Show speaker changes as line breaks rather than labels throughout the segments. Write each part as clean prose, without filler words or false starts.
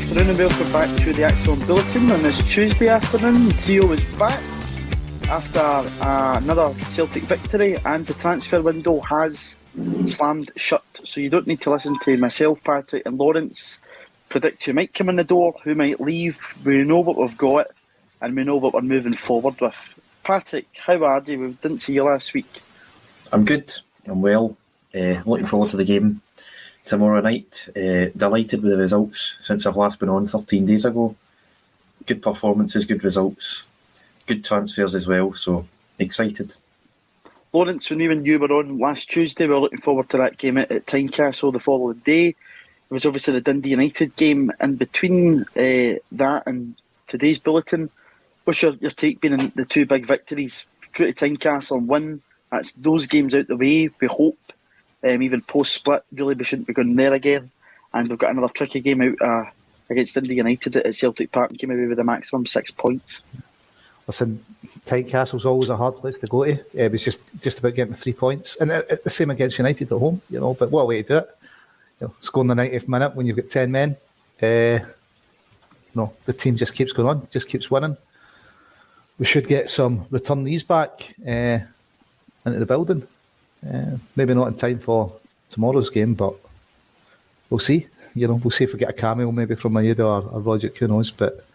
afternoon and welcome back to the ACSOM Bulletin on this Tuesday afternoon. Theo is back after another Celtic victory and the transfer window has slammed shut. So you don't need to listen to myself, Patrick and Lawrence predict who might come in the door, who might leave. We know what we've got and we know what we're moving forward with. Patrick, how are you? We didn't see you last week.
I'm good. I'm well. Looking forward to the game tomorrow night. Delighted with the results since I've last been on 13 days ago. Good performances, good results, good transfers as well, so excited.
Lawrence, when you were on last Tuesday, we were looking forward to that game at Tynecastle the following day. It was obviously the Dundee United game. In between that and today's bulletin, what's your take been in the two big victories? Through to Tynecastle and win. That's those games out the way, we hope. Even post-split, really we shouldn't be going there again. And we've got another tricky game out against Dundee United at Celtic Park and came away with a maximum 6 points.
Listen, Tynecastle's always a hard place to go to. It was just about getting the 3 points. And the same against United at home, but what a way to do it. Scoring the 90th minute when you've got 10 men. The team just keeps going on, just keeps winning. We should get some returnees back into the building. Maybe not in time for tomorrow's game, but we'll see. We'll see if we get a cameo maybe from Maeda or Roger, who knows. But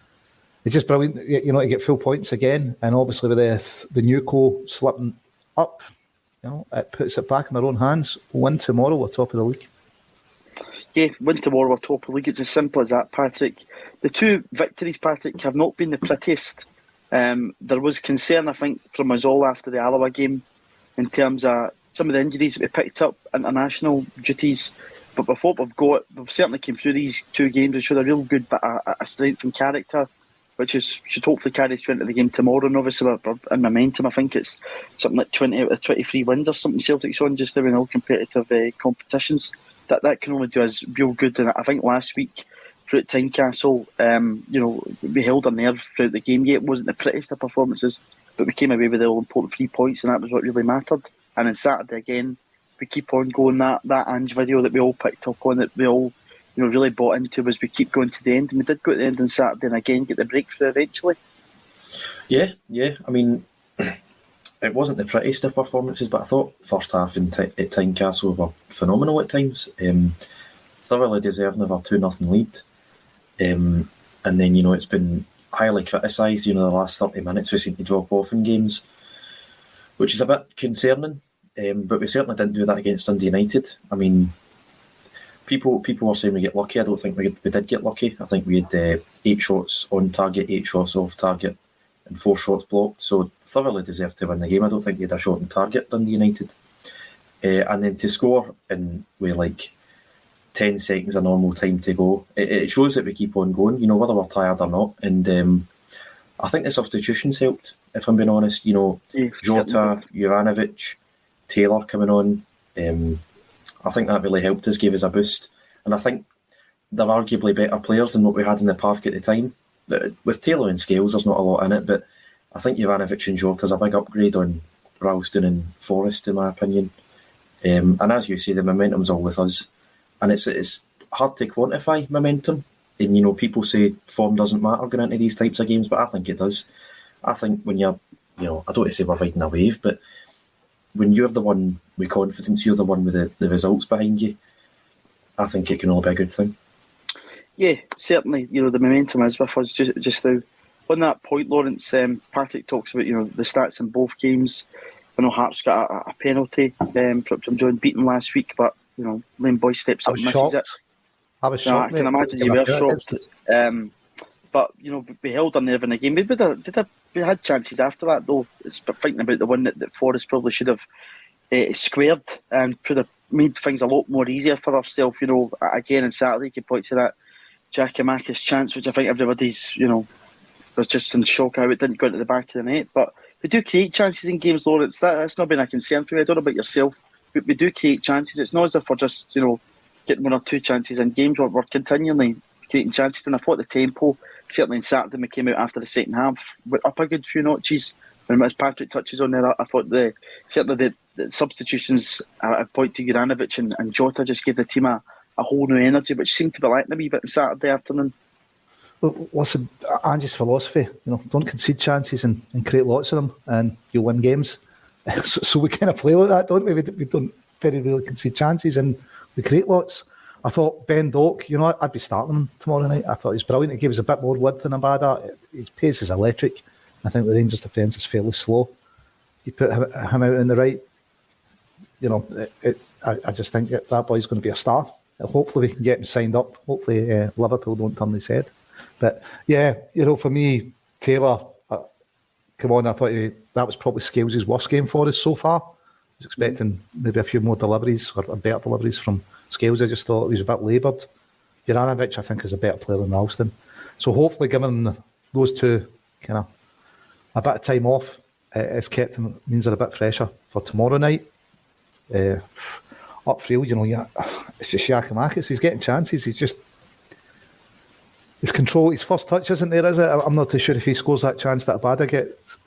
it's just brilliant, to get full points again. And obviously with the new slipping up, it puts it back in our own hands. Win tomorrow, we're top of the league.
Yeah, win tomorrow, we're top of the league. It's as simple as that, Patrick. The two victories, Patrick, have not been the prettiest. There was concern, I think, from us all after the Alloa game in terms of some of the injuries that we picked up, international duties. But with what we've got, we've certainly came through these two games and showed a real good bit of strength and character, which should hopefully carry us into the game tomorrow. And obviously we're in momentum. I think it's something like 20 out of 23 wins or something Celtic's on just now in all competitive competitions. That can only do us real good. And I think last week through at Tynecastle, we held our nerve throughout the game. Yeah, it wasn't the prettiest of performances, but we came away with the all-important 3 points, and that was what really mattered. And on Saturday again, we keep on going. That Ange video that we all picked up on, that we all really bought into, as we keep going to the end. And we did go to the end on Saturday and again get the breakthrough eventually. Yeah.
I mean, it wasn't the prettiest of performances, but I thought first half at Tynecastle were phenomenal at times. Thoroughly deserving of our 2-0 lead. And then, it's been highly criticised. The last 30 minutes we seem to drop off in games, which is a bit concerning. But we certainly didn't do that against Dundee United. I mean, people were saying we get lucky. I don't think we did get lucky. I think we had 8 shots on target, 8 shots off target, and 4 shots blocked. So thoroughly deserved to win the game. I don't think we had a shot on target, Dundee United. And then to score in with 10 seconds of normal time to go, it shows that we keep on going, whether we're tired or not. And I think the substitutions helped, if I'm being honest. Jota, Juranovic, Taylor coming on. I think that really helped us, gave us a boost. And I think they're arguably better players than what we had in the park at the time. With Taylor and Scales, there's not a lot in it, but I think Juranovic and Jota's a big upgrade on Ralston and Forrest, in my opinion. And as you say, the momentum's all with us. And it's hard to quantify momentum. And, people say form doesn't matter going into these types of games, but I think it does. I think when you're, I don't want to say we're riding a wave, but when you're the one with confidence, you're the one with the results behind you, I think it can all be a good thing.
Yeah, certainly. The momentum is with us just now. On that point, Lawrence, Patrick talks about, the stats in both games. I know Hearts got a penalty from John Beaton last week, but, Lane Boyce steps up and misses it.
I was shocked.
I can imagine you were shocked. But, we held our nerve in the game. We had chances after that, though. It's thinking about the one that Forrest probably should have squared and could have made things a lot more easier for ourselves. Again, on Saturday, you could point to that Giakoumakis chance, which I think everybody's, was just in shock how it didn't go into the back of the net. But we do create chances in games, Lawrence. That's not been a concern for me. I don't know about yourself, but we do create chances. It's not as if we're just, getting 1 or 2 chances in games. We're continually creating chances. And I thought the tempo, certainly on Saturday, we came out after the second half, went up a good few notches. And as Patrick touches on there, I thought certainly the substitutions, I point to Juranovic and Jota, just gave the team a whole new energy, which seemed to be lacking a wee bit on Saturday afternoon.
Listen, Ange's philosophy, don't concede chances and create lots of them, and you'll win games. So we kind of play like that, don't we? We don't very really concede chances and we create lots. I thought Ben Doak, I'd be starting him tomorrow night. I thought he was brilliant. He gave us a bit more width than Abada. His pace is electric. I think the Rangers' defence is fairly slow. You put him out in the right, I just think that boy's going to be a star. Hopefully we can get him signed up. Hopefully Liverpool don't turn his head. But yeah, for me, Taylor, come on, I thought that was probably Scales' worst game for us so far. I was expecting maybe a few more deliveries or better deliveries from Scales. I just thought he was a bit laboured. Juranovic, I think, is a better player than Ralston. So hopefully giving those two kind of a bit of time off has kept them, means they're a bit fresher for tomorrow night. Upfield, it's just Giacomakis. He's getting chances. His control, his first touch isn't there, is it? I'm not too sure if he scores that chance that Abada gets.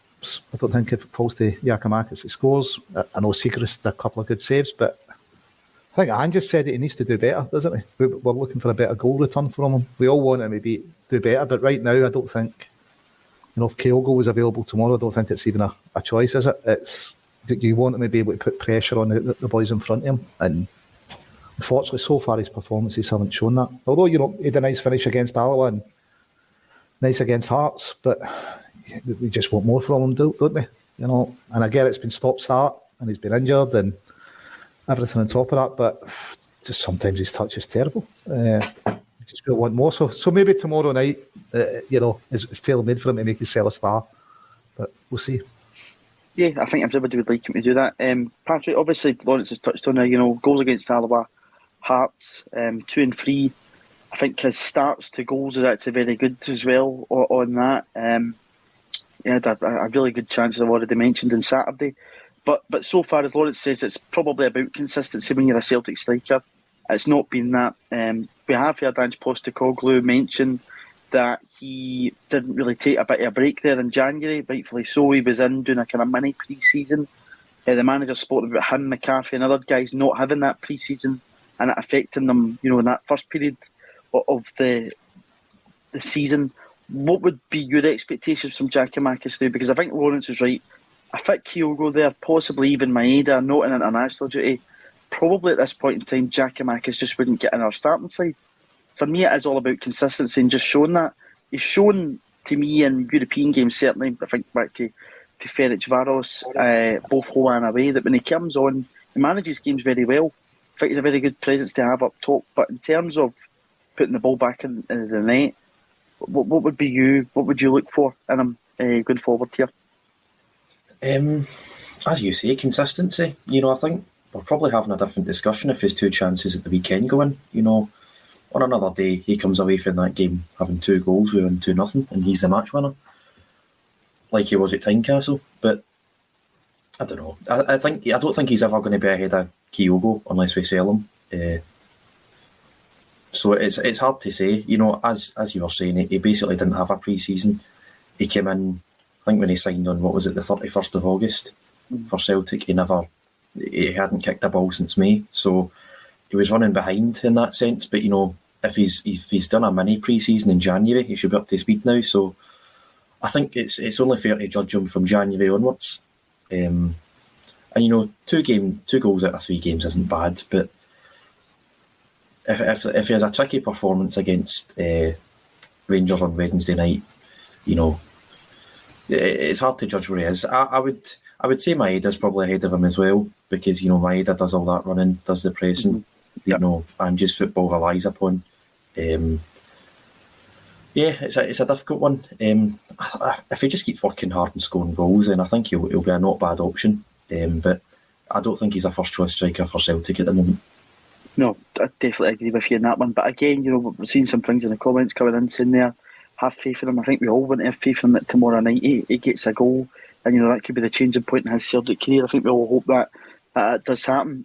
I don't think if it falls to Giacomakis, he scores. I know Siegrist did a couple of good saves, but I think Ange just said that he needs to do better, doesn't he? We're looking for a better goal return from him. We all want him to do better, but right now I don't think, if Kyogo was available tomorrow, I don't think it's even a choice, is it? It's you want him to be able to put pressure on the boys in front of him, and unfortunately so far his performances haven't shown that. Although, he had a nice finish against Alloa and nice against Hearts, but we just want more from him, don't we? And I get it's been stop-start and he's been injured and everything on top of that, but just sometimes his touch is terrible. We just really want more. So maybe tomorrow night, is tailor-made for him to make himself a star, but we'll see.
Yeah, I think everybody would like him to do that. Patrick, obviously, Lawrence has touched on it, goals against Alloa, Hearts, 2 and 3. I think his starts to goals is actually very good as well on that. He had a really good chance, as I've already mentioned, on Saturday. But so far, as Lawrence says, it's probably about consistency when you're a Celtic striker. It's not been that. We have heard Ange Postecoglou mention that he didn't really take a bit of a break there in January, rightfully so. He was in doing a kind of mini pre-season. The manager spoke about him, McCarthy and other guys not having that pre-season and it affecting them, in that first period of the season. What would be your expectations from Giacomakis now? Because I think Lawrence is right. A fit Kyogo there, possibly even Maeda, not in international duty. Probably at this point in time, Giacomakis just wouldn't get in our starting side. For me, it is all about consistency and just showing that. He's shown to me in European games, certainly, I think back to Ferencvaros, both home and away, that when he comes on, he manages games very well. I think he's a very good presence to have up top. But in terms of putting the ball back in the net, what would be you? What would you look for in him going forward here?
As you say, consistency. I think we're probably having a different discussion if his 2 chances at the weekend go in. On another day, he comes away from that game having 2 goals, we win 2-0, and he's the match winner, like he was at Tynecastle. But I don't know. I don't think he's ever going to be ahead of Kyogo unless we sell him. So it's hard to say. As you were saying, he basically didn't have a pre-season. He came in, I think when he signed on, what was it, the 31st of August for Celtic, he hadn't kicked a ball since May. So he was running behind in that sense. But, if he's done a mini pre-season in January, he should be up to speed now. So I think it's only fair to judge him from January onwards. And 2 goals out of 3 games isn't bad, but if he has a tricky performance against Rangers on Wednesday night, it's hard to judge where he is. I would say Maeda's probably ahead of him as well, because Maeda does all that running, does the pressing, Ange's football relies upon. It's a difficult one. If he just keeps working hard and scoring goals, then I think he'll be a not bad option. But I don't think he's a first choice striker for Celtic at the moment.
No, I definitely agree with you in that one. But again, we've seen some things in the comments coming in saying there, have faith in him. I think we all want to have faith in him that tomorrow night he gets a goal, and that could be the changing point in his Celtic career. I think we all hope that it does happen.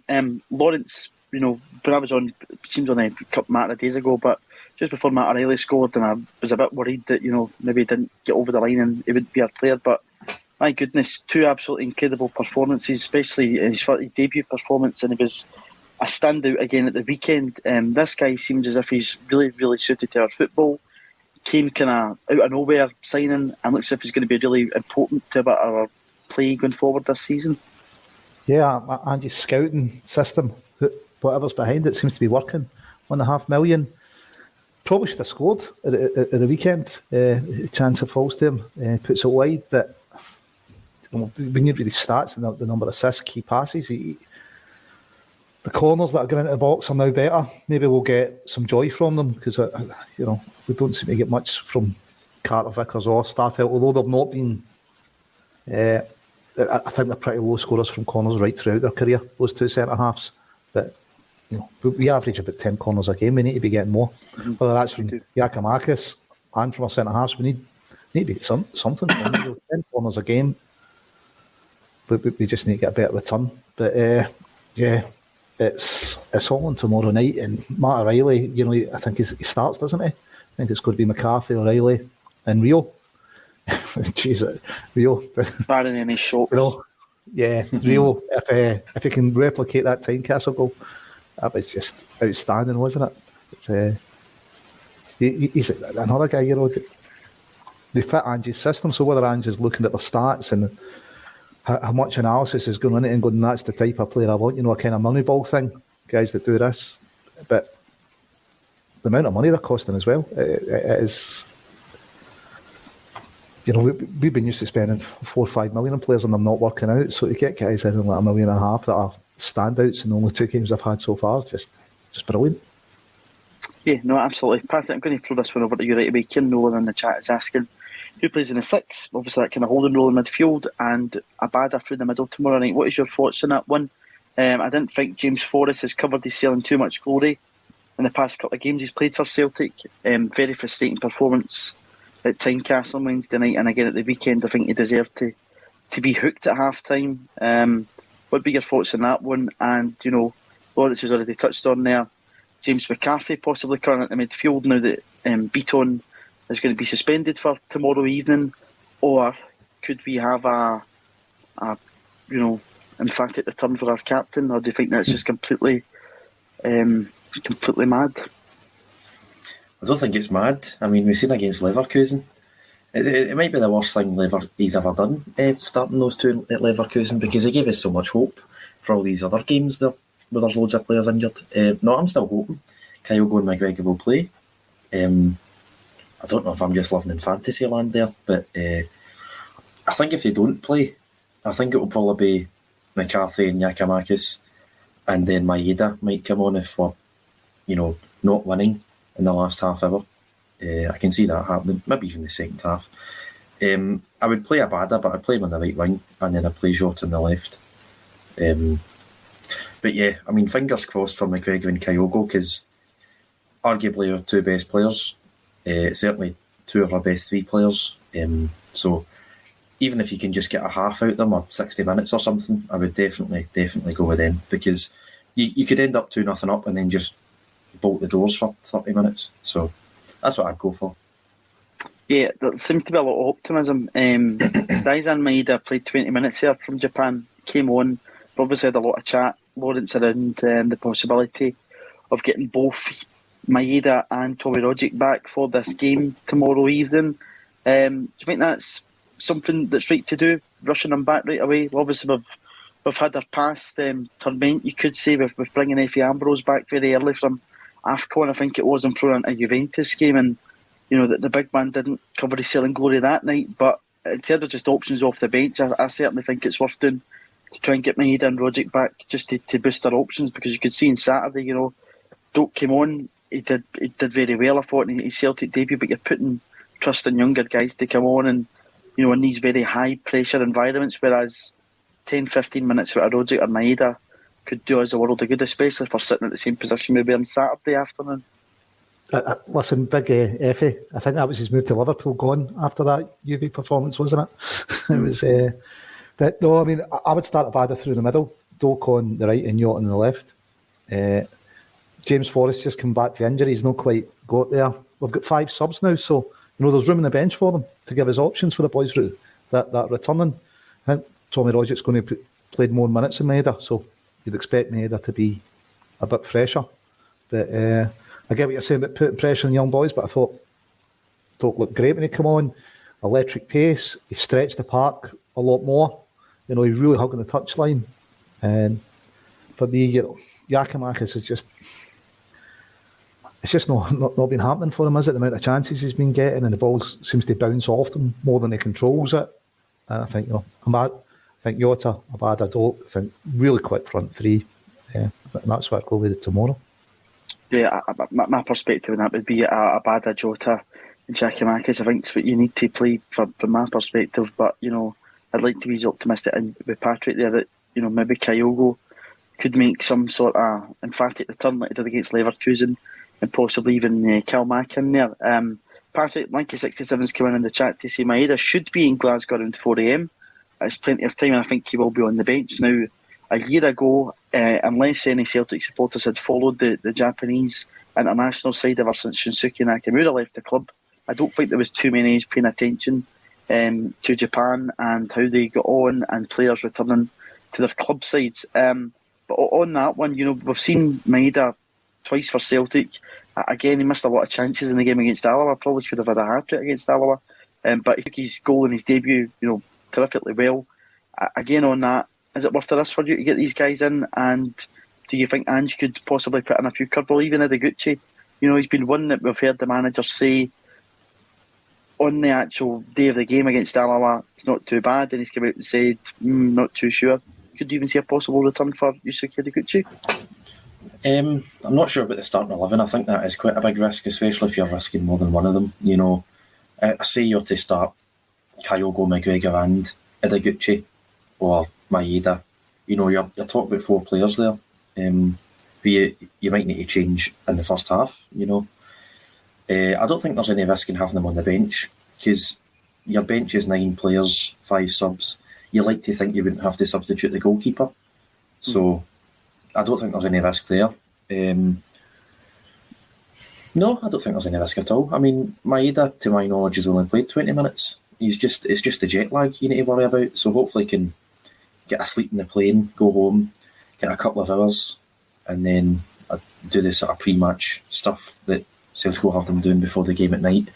Lawrence, when I was on, it seems on a couple matter of days ago, but just before Matt O'Reilly scored, and I was a bit worried that maybe he didn't get over the line and he wouldn't be our player. But my goodness, 2 absolutely incredible performances, especially his debut performance, and he was a standout again at the weekend. This guy seems as if he's really, really suited to our football. came kind of out of nowhere signing and looks as if he's going to be really important to our play going forward this season.
Yeah, Andy's scouting system, whatever's behind it, seems to be working. $1.5 million. Probably should have scored at the weekend. Chance of falls to him, puts it wide, but when you read the stats and the number of assists, key passes, the corners that are going into the box are now better. Maybe we'll get some joy from them because we don't seem to get much from Carter Vickers or Starfelt, although they've not been. I think they're pretty low scorers from corners right throughout their career, those two centre halves. But we average about 10 corners a game. We need to be getting more. Whether that's from Giacomakis and from our centre halves, we need to be something. 10 corners a game. We just need to get a better return. But it's Holland tomorrow night, and Matt O'Reilly, I think he starts, doesn't he? I think it's going to be McCarthy, O'Reilly, and Rio. Jeez, Rio.
Barring any shocks.
Rio. If he can replicate that Tynecastle goal, that was just outstanding, wasn't it? He's another guy. They fit Angie's system. So whether Angie's looking at the stats and how much analysis is going on it and going, that's the type of player I want, a kind of Moneyball thing, guys that do this. But the amount of money they're costing as well, it is. We've been used to spending 4 or 5 million on players and them not working out. So to get guys in like $1.5 million that are standouts in the only 2 games I've had so far, it's just brilliant.
Yeah, no, absolutely. Patrick, I'm going to throw this one over to you right away. Kim Nolan in the chat is asking who plays in the 6. Obviously, that kind of holding role in midfield and Abada through the middle tomorrow night. What is your thoughts on that one? I didn't think James Forrest has covered his ceiling too much glory in the past couple of games he's played for Celtic. Very frustrating performance at Tynecastle Wednesday night, and again at the weekend. I think he deserved to be hooked at half time. What would be your thoughts on that one? And Lawrence has already touched on there, James McCarthy possibly coming into midfield now that Beaton is going to be suspended for tomorrow evening, or could we have a emphatic return for our captain, or do you think that's just completely mad?
I don't think it's mad. I mean, we've seen against Leverkusen. It might be the worst thing he's ever done, starting those 2 at Leverkusen, because he gave us so much hope for all these other games there, where there's loads of players injured. I'm still hoping Kyogo and McGregor will play. I don't know if I'm just living in fantasy land there, but I think if they don't play, I think it will probably be McCarthy and Giacomakis, and then Maeda might come on if we're, not winning in the last half hour. I can see that happening, maybe even the second half. I would play Abada, but I'd play him on the right wing, and then I'd play Jota on the left. But yeah, I mean, fingers crossed for McGregor and Kyogo, because arguably our 2 best players, certainly 2 of our best 3 players. So even if you can just get a half out of them, or 60 minutes or something, I would definitely go with them, because you could end up 2-0 up and then just bolt the doors for 30 minutes. So that's what I'd go for.
Yeah, there seems to be a lot of optimism. Daizan Maeda played 20 minutes there from Japan, came on, obviously had a lot of chat, Lawrence, around the possibility of getting both Maeda and Tommy Rogic back for this game tomorrow evening. Do you think that's something that's right to do, rushing them back right away? Obviously, we've had our past torment, you could say, with bringing Effie Ambrose back very early from AFCON, I think it was, in front of a Juventus game, and the big man didn't cover his ceiling glory that night. But in terms of just options off the bench, I certainly think it's worth doing to try and get Maeda and Rogic back, just to boost our options, because you could see on Saturday, Doak came on, he did very well, I thought, in his Celtic debut, but you're putting trust in younger guys to come on and in these very high pressure environments, whereas 10-15 minutes with a Rogic or Maeda could do us a world of good, especially if we're sitting at the same position we were on Saturday afternoon.
Listen, big Effie, I think that was his move to Liverpool gone after that UV performance, wasn't it? It was, but no, I mean, I would start Abada through the middle, Doak on the right and Yacht on the left. James Forrest just come back to injury, he's not quite got there. We've got 5 subs now, so there's room on the bench for them to give us options for the boys that returning. I think Tommy Rogic's going to played more minutes than Maeda, so you'd expect Maeda to be a bit fresher. But I get what you're saying about putting pressure on young boys, but I thought Thought looked great when he came on. Electric pace. He stretched the park a lot more. He was really hugging the touchline. And for me, Giakoumakis is just... It's just not been happening for him, is it? The amount of chances he's been getting, and the ball seems to bounce off him more than he controls it. And I think, I think Jota, Abada, Doak, I think really quick front three. And that's what I'll go with tomorrow.
Yeah, my perspective on that would be Abada, Jota and Giakoumakis. I think it's what you need to play from my perspective. But, I'd like to be optimistic and with Patrick there that, maybe Kyogo could make some sort of emphatic return like he did against Leverkusen, and possibly even Kalmak in there. Patrick Lanky67's come in the chat to say Maeda should be in Glasgow around 4 a.m. It's plenty of time, and I think he will be on the bench. Now, a year ago, unless any Celtic supporters had followed the Japanese international side ever since Shunsuke Nakamura left the club, I don't think there was too many paying attention to Japan and how they got on and players returning to their club sides. But on that one, we've seen Maeda twice for Celtic. Again, he missed a lot of chances in the game against Alloa. Probably should have had a hat-trick against Alloa. But he took his goal in his debut, terrifically well. Again, on that, is it worth the risk for you to get these guys in? And do you think Ange could possibly put in a few curveball, even Ideguchi? He's been one that we've heard the manager say on the actual day of the game against Alloa, it's not too bad. And he's come out and said, not too sure. Could you even see a possible return for Yusuke Ideguchi?
I'm not sure about the starting 11. I think that is quite a big risk, especially if you're risking more than one of them. I say you're to start Kyogo, McGregor and Ideguchi or Maeda. You're talking about 4 players there who you might need to change in the first half. I don't think there's any risk in having them on the bench, because your bench is 9 players, 5 subs. You like to think you wouldn't have to substitute the goalkeeper. So I don't think there's any risk there. No, I don't think there's any risk at all. I mean, Maeda, to my knowledge, has only played 20 minutes. It's just the jet lag you need to worry about. So hopefully he can get a sleep in the plane, go home, get a couple of hours, and then do the sort of pre-match stuff that Celtic will have them doing before the game at night.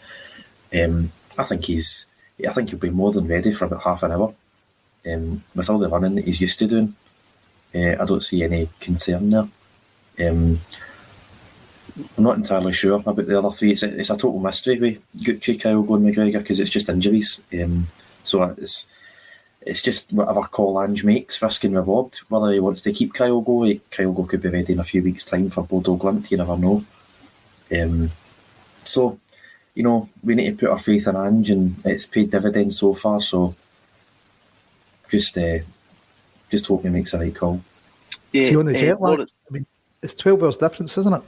I think he'll be more than ready for about half an hour. With all the running that he's used to doing, I don't see any concern there. I'm not entirely sure about the other 3. It's a total mystery with Gucci, Kyogo and McGregor, because it's just injuries. So it's just whatever call Ange makes, risk and reward. Whether he wants to keep Kyogo could be ready in a few weeks' time for Bodo Glimt, you never know. So, we need to put our faith in Ange, and it's paid dividends so far, so just hope he makes the right call.
Yeah, see, on the jet lag, it's 12 hours difference, isn't it?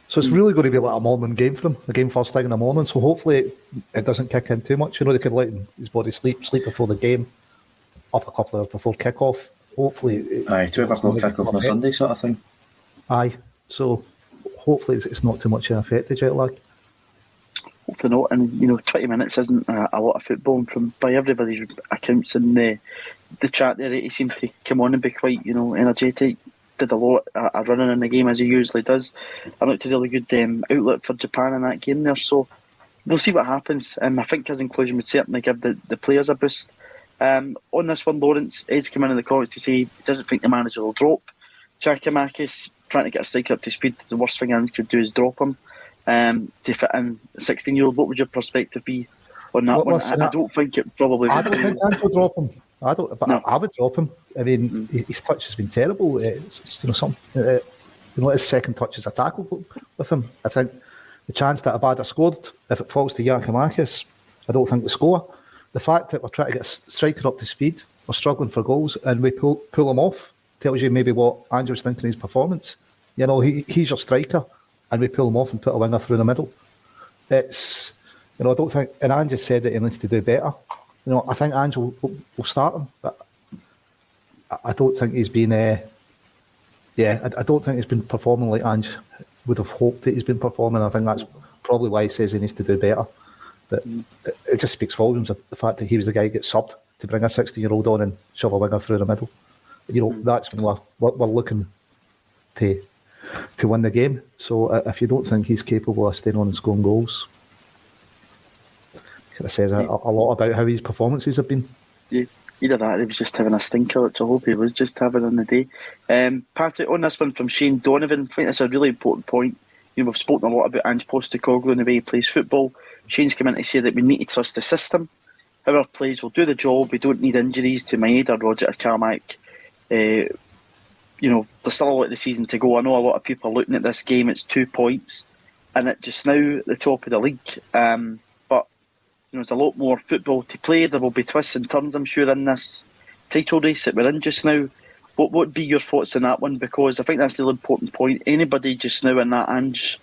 So it's really going to be like a morning game for him, the game first thing in the morning. So hopefully it doesn't kick in too much. They could let his body sleep before the game, up a couple of hours before kick-off. Hopefully...
12 o'clock kick-off on a Sunday sort of thing.
Aye. So hopefully it's not too much of an effect, the jet lag.
Hopefully not. And, 20 minutes isn't a lot of football. And by everybody's accounts in the chat there, he seemed to come on and be quite, energetic. Did a lot of running in the game, as he usually does. I looked a really good outlet for Japan in that game there. So we'll see what happens. I think his inclusion would certainly give the players a boost. On this one, Lawrence, Ed's come in the comments to say he doesn't think the manager will drop Giakoumakis. Trying to get a striker up to speed, the worst thing Ange could do is drop him to fit in a 16-year-old. What would your perspective be on that one? I don't think it probably would.
I don't think Ange will drop him. I don't, but no. I would drop him. I mean, his touch has been terrible. It's his second touch is a tackle with him. I think the chance that Abada scored, if it falls to Giakoumakis, I don't think we score. The fact that we're trying to get a striker up to speed, we're struggling for goals, and we pull him off, tells you maybe what Andrew's thinking of his performance. He's your striker, and we pull him off and put a winger through the middle. It's, I don't think, and Andrew said that he needs to do better. I think Ange will start him, but I don't think he's been. I don't think he's been performing like Ange would have hoped that he's been performing. I think that's probably why he says he needs to do better. But it just speaks volumes of the fact that he was the guy who gets subbed to bring a 16-year-old on and shove a winger through the middle. That's when we're looking to win the game. So if you don't think he's capable of staying on and scoring goals, kind of says a lot about how his performances have been.
Yeah, either that, or he was just having a stinker, which I hope he was just having on the day. Patrick, on this one from Shane Donovan, I think that's a really important point. We've spoken a lot about Ange Postecoglou and the way he plays football. Shane's come in to say that we need to trust the system. Our players will do the job. We don't need injuries to Maeda, Roger or Carmack. There's still a lot of the season to go. I know a lot of people are looking at this game. It's 2 points, and it's just now at the top of the league. But there's a lot more football to play. There will be twists and turns, I'm sure, in this title race that we're in just now. What would be your thoughts on that one? Because I think that's the really important point. Anybody just now in that Ange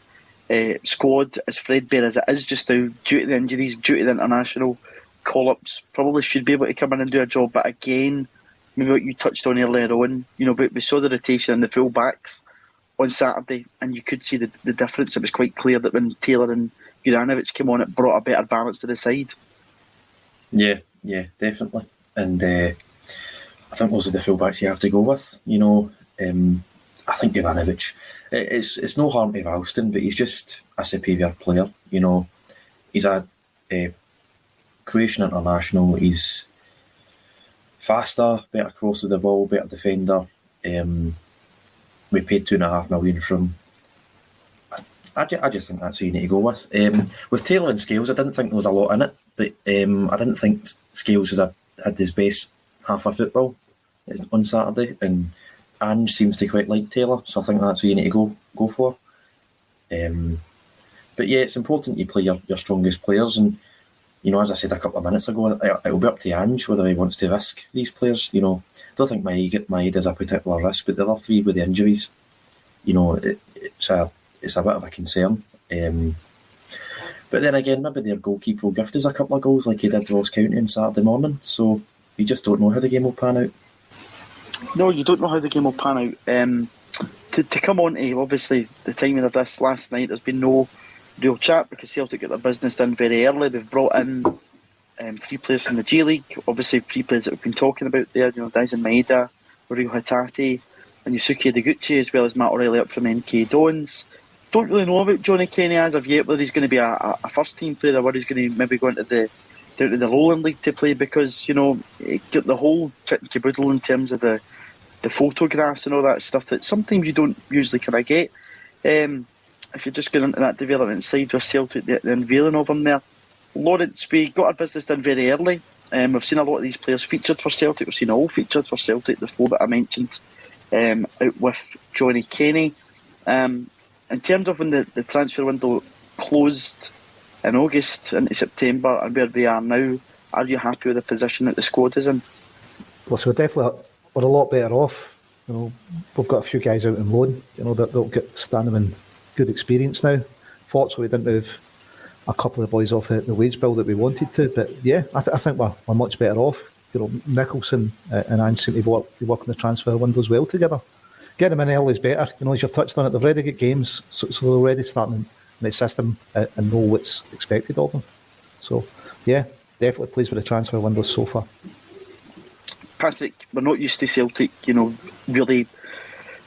squad, as threadbare as it is just now, due to the injuries, due to the international call-ups, probably should be able to come in and do a job. But again, maybe what you touched on earlier on, we saw the rotation in the full-backs on Saturday, and you could see the difference. It was quite clear that when Taylor and Juranovic came on, it brought a better balance to the side.
Yeah, definitely. And I think those are the fullbacks you have to go with. I think Juranovic, it's no harm to Ralston, but he's just a superior player. He's a Croatian international. He's faster, better cross of the ball, better defender. We paid $2.5 million for him. I just think that's who you need to go with. With Taylor and Scales, I didn't think there was a lot in it, but I didn't think Scales had his best half of football on Saturday, and Ange seems to quite like Taylor, so I think that's who you need to go for. But yeah, it's important you play your strongest players, and as I said a couple of minutes ago, it'll be up to Ange whether he wants to risk these players. I don't think Maeda is a particular risk, but the other three with the injuries, it's a bit of a concern. But then again, maybe their goalkeeper will gift us a couple of goals like he did Ross County on Saturday morning, so you just don't know how the game will pan out.
No, you don't know how the game will pan out. To come on to, obviously, the timing of this last night, there's been no real chat because Celtic got their business done very early. They've brought in 3 players from the G League, obviously 3 players that we've been talking about there, Dyson Maeda, Rio Hatate, and Yusuke Deguchi, as well as Matt O'Reilly up from NK Dons. Don't really know about Johnny Kenny as of yet, whether he's going to be a first team player or whether he's going to maybe go into the Lowland League to play, because get the whole kit and caboodle in terms of the photographs and all that stuff that sometimes you don't usually kind of get. If you're just going into that development side with Celtic, the unveiling of them there. Lawrence, we got our business done very early. We've seen a lot of these players featured for Celtic. We've seen all featured for Celtic, the 4 that I mentioned, out with Johnny Kenny. In terms of when the transfer window closed in August into September and where they are now, are you happy with the position that the squad is in?
Well, so we're a lot better off. We've got a few guys out on loan, that'll get standing in good experience now. Fortunately, we didn't move a couple of boys off the wage bill that we wanted to, but yeah, I think we're much better off. Nicholson and Ange seem to be working the transfer windows well together. Getting them in early is better. As you've touched on it, they've already got games, so they're already starting in the system and know what's expected of them. So yeah, definitely pleased with the transfer windows so far.
Patrick, we're not used to Celtic, really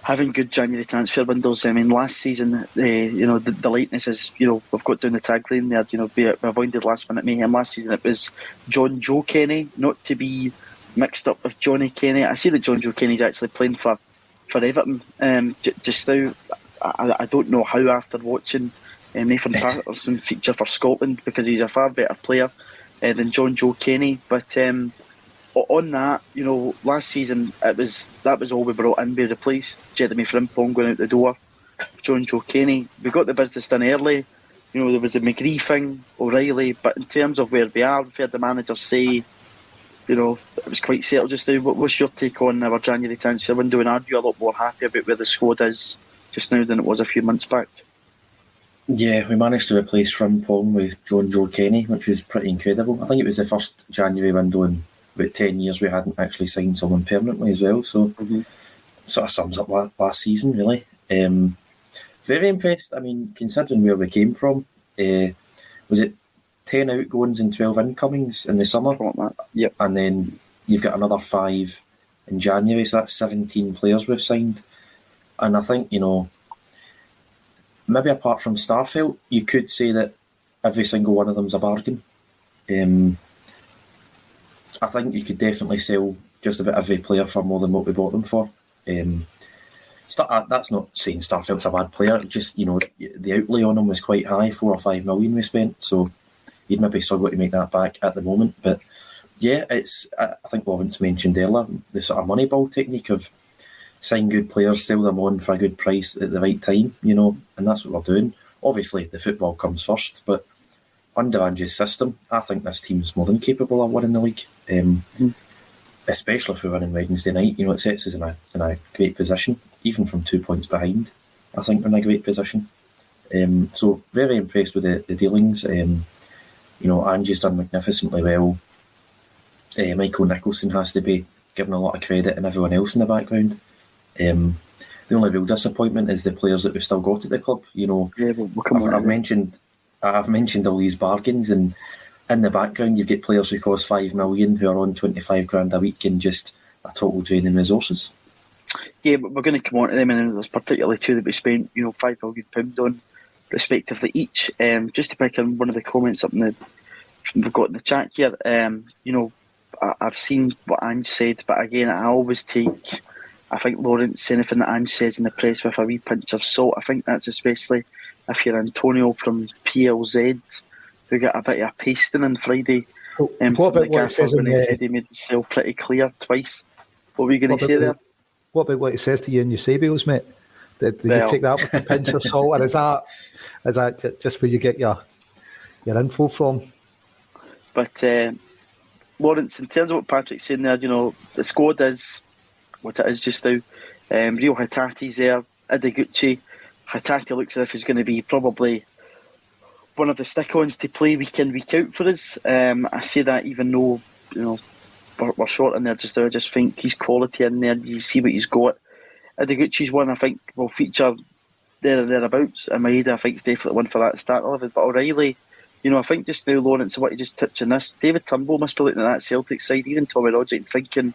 having good January transfer windows. I mean, last season, the lateness is, we've got down the tagline there, we avoided last minute mayhem. Last season it was John Joe Kenny, not to be mixed up with Johnny Kenny. I see that John Joe Kenny's actually playing for Everton just now. I don't know how, after watching Nathan Patterson feature for Scotland, because he's a far better player than John Joe Kenny. But on that, last season that was all we brought in. We replaced Jeremy Frimpong going out the door, John Joe Kenny. We got the business done early. There was a McGree thing, O'Reilly, but in terms of where we are, we've heard the manager say, it was quite settled just now. What's your take on our January transfer window, and are you a lot more happy about where the squad is just now than it was a few months back?
Yeah, we managed to replace Frimpong with John Joe Kenny, which was pretty incredible. I think it was the first January window in about 10 years we hadn't actually signed someone permanently as well, so sort of sums up last season, really. Very impressed. I mean, considering where we came from, was it 10 outgoings and 12 incomings in the summer?
Yep.
And then you've got another 5 in January, so that's 17 players we've signed. And I think, maybe apart from Starfelt, you could say that every single one of them's a bargain. I think you could definitely sell just about every player for more than what we bought them for. That's not saying Starfelt's a bad player. Just, the outlay on him was quite high, 4 or 5 million we spent. So you'd maybe struggle to make that back at the moment. But yeah, I think Lawrence mentioned earlier the sort of Moneyball technique of sign good players, sell them on for a good price at the right time, and that's what we're doing. Obviously, the football comes first, but under Ange's system, I think this team's more than capable of winning the league. Especially if we win on Wednesday night, it sets us in a great position, even from 2 points behind. I think we're in a great position. So very impressed with the dealings. Angie's done magnificently well. Michael Nicholson has to be given a lot of credit, and everyone else in the background. The only real disappointment is the players that we've still got at the club. We'll come on. I've mentioned all these bargains, and in the background you've got players who cost 5 million who are on 25 grand a week and just a total drain in resources.
Yeah, but we're going to come on to them, and there's particularly 2 that we spent, £5 million on, respectively each. Just to pick on one of the comments up we've got in the chat here. I've seen what Ange said, but again, I always take, I think, Lawrence, anything that Ange says in the press with a wee pinch of salt. I think that's especially if you're Antonio from PLZ, who got a bit of a pasting on Friday.
What about what he says
when he said he made himself pretty clear twice? What were you going to say there?
What about what he says to you in Eusebius, mate? Did you take that with a pinch of salt, or is that just where you get your info from? But
Lawrence, in terms of what Patrick's saying there, the squad is what it is just now. Rio Hatate's there, Ideguchi. Hatate looks as if he's going to be probably one of the stick-ons to play week in, week out for us. I say that even though, we're short in there just now. I just think he's quality in there. You see what he's got. Ideguchi's one I think will feature there and thereabouts. And Maeda, I think, is definitely one for that start 11. But O'Reilly, I think just now, Lawrence, what you just touched on this, David Turnbull must be looking at that Celtic side, even Tommy Roderick, and thinking,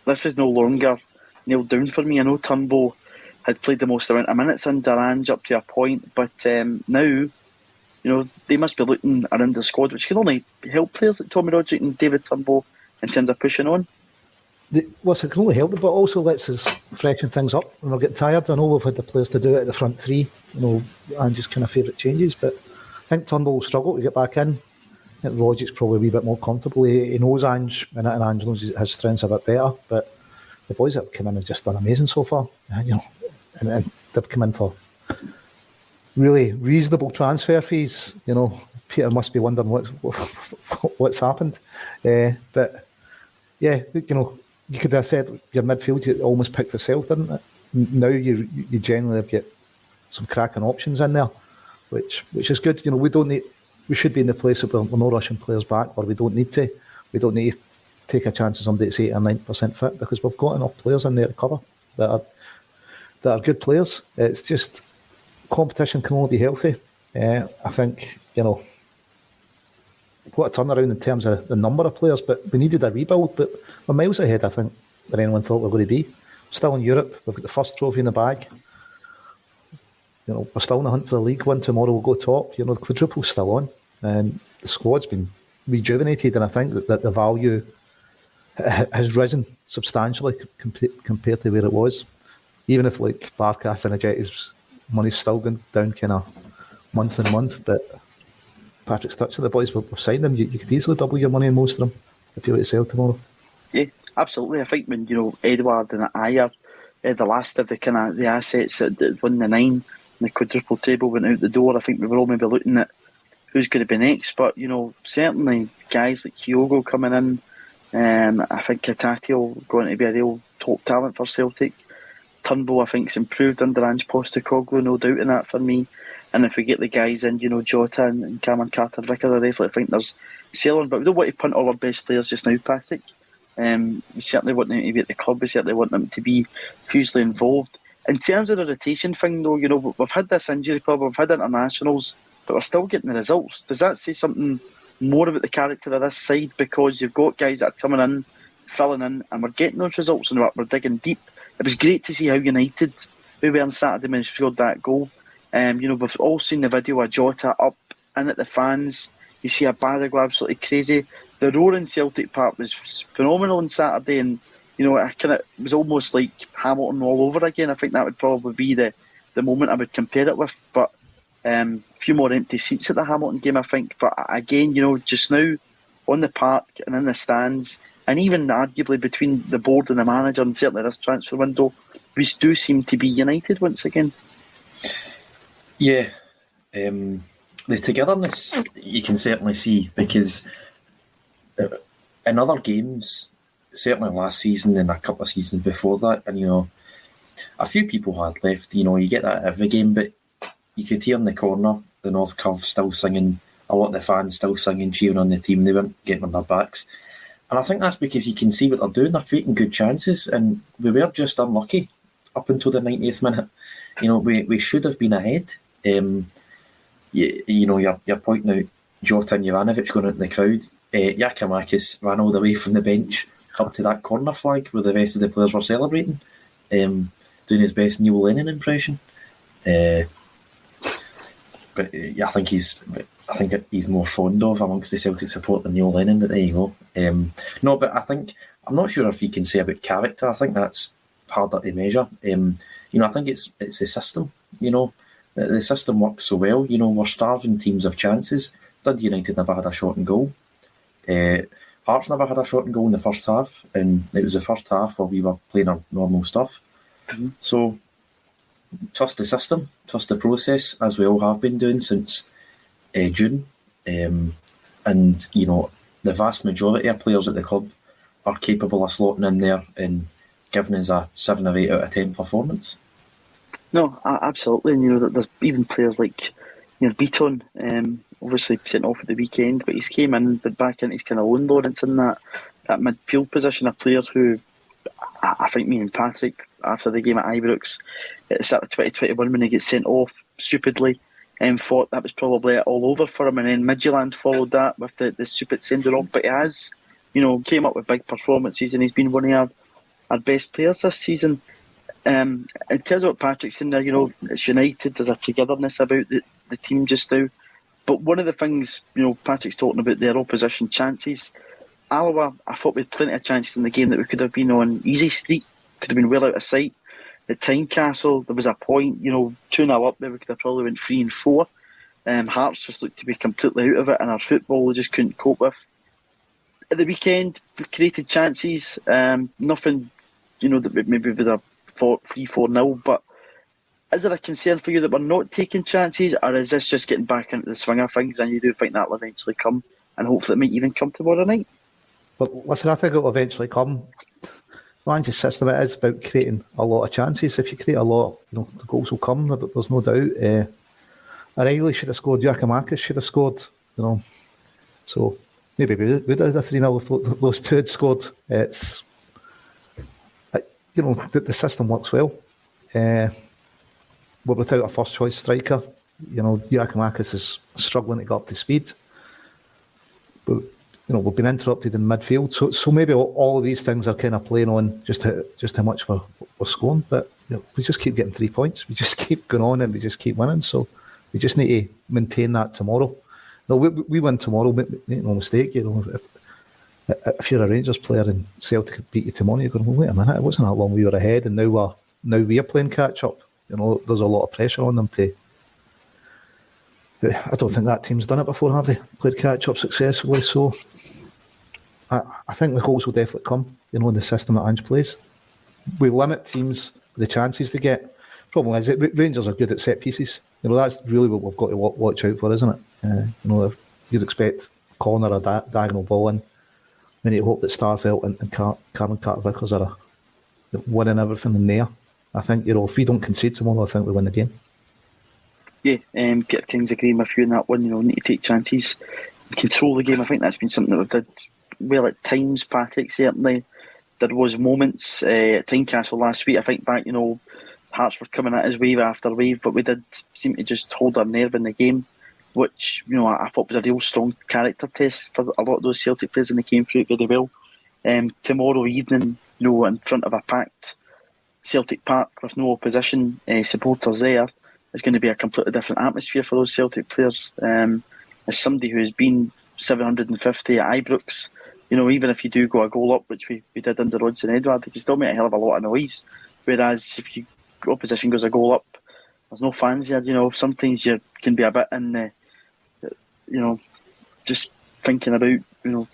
this is no longer nailed down for me. I know Turnbull had played the most amount of minutes under Ange up to a point, but now, they must be looking around the squad, which can only help players like Tommy Roderick and David Turnbull in terms of pushing on.
It can only help, but also lets us freshen things up when we're getting tired. I know we've had the players to do it at the front 3, Ange's kind of favourite changes, but I think Turnbull will struggle to get back in. I think Roderick's probably a wee bit more comfortable. He knows Ange, and Ange knows his strengths a bit better, but the boys that have come in have just done amazing so far, and they've come in for really reasonable transfer fees. Peter must be wondering what's happened, but yeah, you could have said your midfield, you almost picked yourself, didn't it? Now you generally get some cracking options in there, which is good. We should be in the place of we're not rushing players back, or we don't need to. We don't need to take a chance on somebody that's 8 or 9% fit, because we've got enough players in there to cover that are good players. It's just competition can only be healthy. I think what a turnaround in terms of the number of players, but we needed a rebuild. But we're miles ahead, I think, than anyone thought we were going to be. Still in Europe, we've got the first trophy in the bag. We're still in the hunt for the league one. Tomorrow we'll go top. The quadruple's still on, and the squad's been rejuvenated. And I think that the value has risen substantially compared to where it was. Even if Barkas and Ajetti's money's still going down kind of month on month, but Patrick's touching the boys, we've signed them. You could easily double your money in most of them if you were to sell tomorrow.
Yeah, absolutely. I think when Edward and Ayer, the last of the assets that won the 9 and the quadruple table went out the door, I think we were all maybe looking at who's going to be next. But certainly guys like Kyogo coming in, I think Hatate going to be a real top talent for Celtic. Turnbull, I think, has improved under Ange Postecoglou, no doubt in that for me. And if we get the guys in, Jota and Cameron Carter-Vickers, I definitely think there's selling. But we don't want to punt all our best players just now, Patrick. We certainly want them to be at the club. We certainly want them to be hugely involved. In terms of the rotation thing, though, we've had this injury problem, we've had internationals, but we're still getting the results. Does that say something more about the character of this side? Because you've got guys that are coming in, filling in, and we're getting those results, and we're digging deep. It was great to see how United, who were on Saturday, when scored that goal. We've all seen the video of Jota up in at the fans, You see a Barra go absolutely crazy. The roar in Celtic Park was phenomenal on Saturday, and it was almost like Hamilton all over again. I think that would probably be the moment I would compare it with. But a few more empty seats at the Hamilton game, I think. But again, just now on the park and in the stands, and even arguably between the board and the manager, and certainly this transfer window, we do seem to be united once again.
Yeah, the togetherness you can certainly see, because in other games, certainly last season and a couple of seasons before that, and a few people had left. You get that every game, but you could hear in the corner the North Curve still singing, a lot of the fans still singing, cheering on the team. They weren't getting on their backs. And I think that's because you can see what they're doing. They're creating good chances, and we were just unlucky up until the 90th minute. We should have been ahead. You're pointing out Jota and Juranovic going into the crowd. Giakoumakis ran all the way from the bench up to that corner flag where the rest of the players were celebrating, doing his best Neil Lennon impression. But I think he's more fond of amongst the Celtic support than Neil Lennon. But there you go. No, but I'm not sure if you can say about character. I think that's harder to measure. I think it's the system. The system works so well. We're starving teams of chances. Dundee United never had a shot on goal. Hearts never had a shot on goal in the first half, and it was the first half where we were playing our normal stuff. Mm-hmm. So trust the system, trust the process, as we all have been doing since June. And the vast majority of players at the club are capable of slotting in there and giving us a 7 or 8 out of 10 performance. No,
absolutely. And there's even players like Beaton, obviously sent off at the weekend, but he's came in but back into his kind of own Lawrence in that midfield position, a player who I think me and Patrick, after the game at Ibrox at the start of 2021 when he gets sent off stupidly, thought that was probably it all over for him, and then Midtjylland followed that with the stupid sending off. But he has, came up with big performances, and he's been one of our best players this season. In terms of what Patrick's saying there, it's united, there's a togetherness about the team just now. But one of the things, Patrick's talking about their opposition chances. Alloa, I thought we had plenty of chances in the game that we could have been on easy street, could have been well out of sight. At Tynecastle, there was a point, 2-0 up there, we could have probably went 3 and 4. Hearts just looked to be completely out of it, and our football we just couldn't cope with. At the weekend, we created chances, nothing, that maybe would have fought 3-4-0, but is there a concern for you that we're not taking chances, or is this just getting back into the swing of things and you do think that will eventually come, and hopefully it might even come tomorrow night?
Well, listen, I think it will eventually come. Man's system, it is about creating a lot of chances. If you create a lot, the goals will come, there's no doubt. O'Reilly should have scored, Giakoumakis should have scored, So maybe we would have 3-0 if those two had scored. It's, the system works well. We're without a first choice striker. Giakoumakis is struggling to get up to speed. But we've been interrupted in midfield, so maybe all of these things are kind of playing on just how much we're scoring. But we just keep getting 3 points. We just keep going on and we just keep winning. So we just need to maintain that tomorrow. No, we win tomorrow. Make no mistake. If you're a Rangers player and Celtic beat you tomorrow, you're going, well, wait a minute, it wasn't that long we were ahead, and now we're playing catch up. There's a lot of pressure on them to. I don't think that team's done it before, have they? Played catch up successfully, so I think the goals will definitely come. In the system that Ange plays, we limit teams the chances they get. Problem is that Rangers are good at set pieces. That's really what we've got to watch out for, isn't it? You'd expect corner or diagonal ball in. We need to hope that Starfelt and Cameron Carter-Vickers are winning everything in there. I think, if we don't concede tomorrow, I think we win the game.
Yeah, Peter King's agreeing with you on that one. Need to take chances and control the game. I think that's been something that we did well at times, Patrick, certainly. There was moments at Tynecastle last week, I think back, Hearts were coming at us wave after wave, but we did seem to just hold our nerve in the game, which, I thought was a real strong character test for a lot of those Celtic players, and they came through it very well. Tomorrow evening, in front of a packed Celtic Park with no opposition supporters there, is going to be a completely different atmosphere for those Celtic players. As somebody who has been 750 at Ibrox, even if you do go a goal up, which we did under Rodson Edward, you can still make a hell of a lot of noise. Whereas if opposition goes a goal up, there's no fans here. Sometimes you can be a bit in the, just thinking about,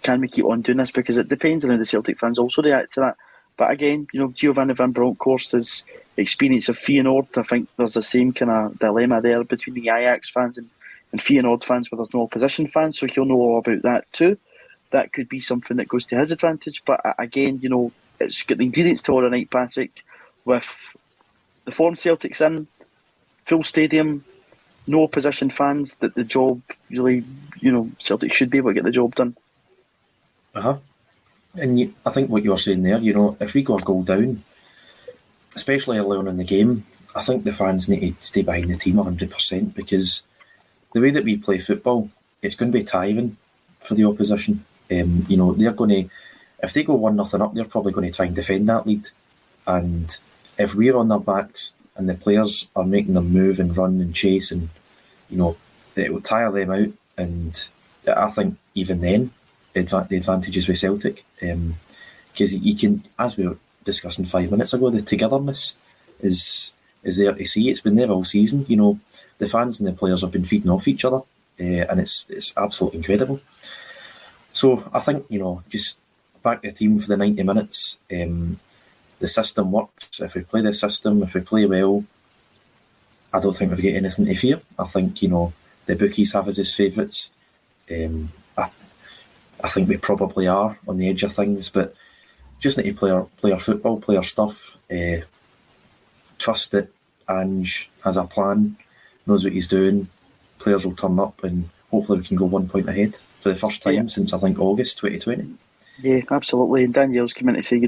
can we keep on doing this? Because it depends on how the Celtic fans also react to that. But again, Giovanni van Bronckhorst's experience of Feyenoord, I think there's the same kind of dilemma there between the Ajax fans and Feyenoord fans where there's no opposition fans, so he'll know all about that too. That could be something that goes to his advantage. But again, it's got the ingredients tomorrow night, Patrick, with the form Celtic's in, full stadium, no opposition fans, that the job really, Celtic should be able to get the job done.
And I think what you were saying there, if we go a goal down, especially early on in the game, I think the fans need to stay behind the team 100%, because the way that we play football, it's going to be tiring for the opposition. They're going to, if they go 1-0 up, they're probably going to try and defend that lead. And if we're on their backs and the players are making them move and run and chase, and it will tire them out. And I think even then, the advantage is with Celtic, because you can, as we were discussing 5 minutes ago, the togetherness is there to see. It's been there all season. The fans and the players have been feeding off each other, and it's absolutely incredible. So I think, just back the team for the 90 minutes. The system works. If we play the system, if we play well, I don't think we've got anything to fear. I think, the bookies have us as favourites. I think we probably are on the edge of things, but just need to play our football, play our stuff. Trust that Ange has a plan, knows what he's doing. Players will turn up, and hopefully we can go 1 point ahead for the first time since, I think, August 2020.
Yeah, absolutely. And Danielle's come in to say,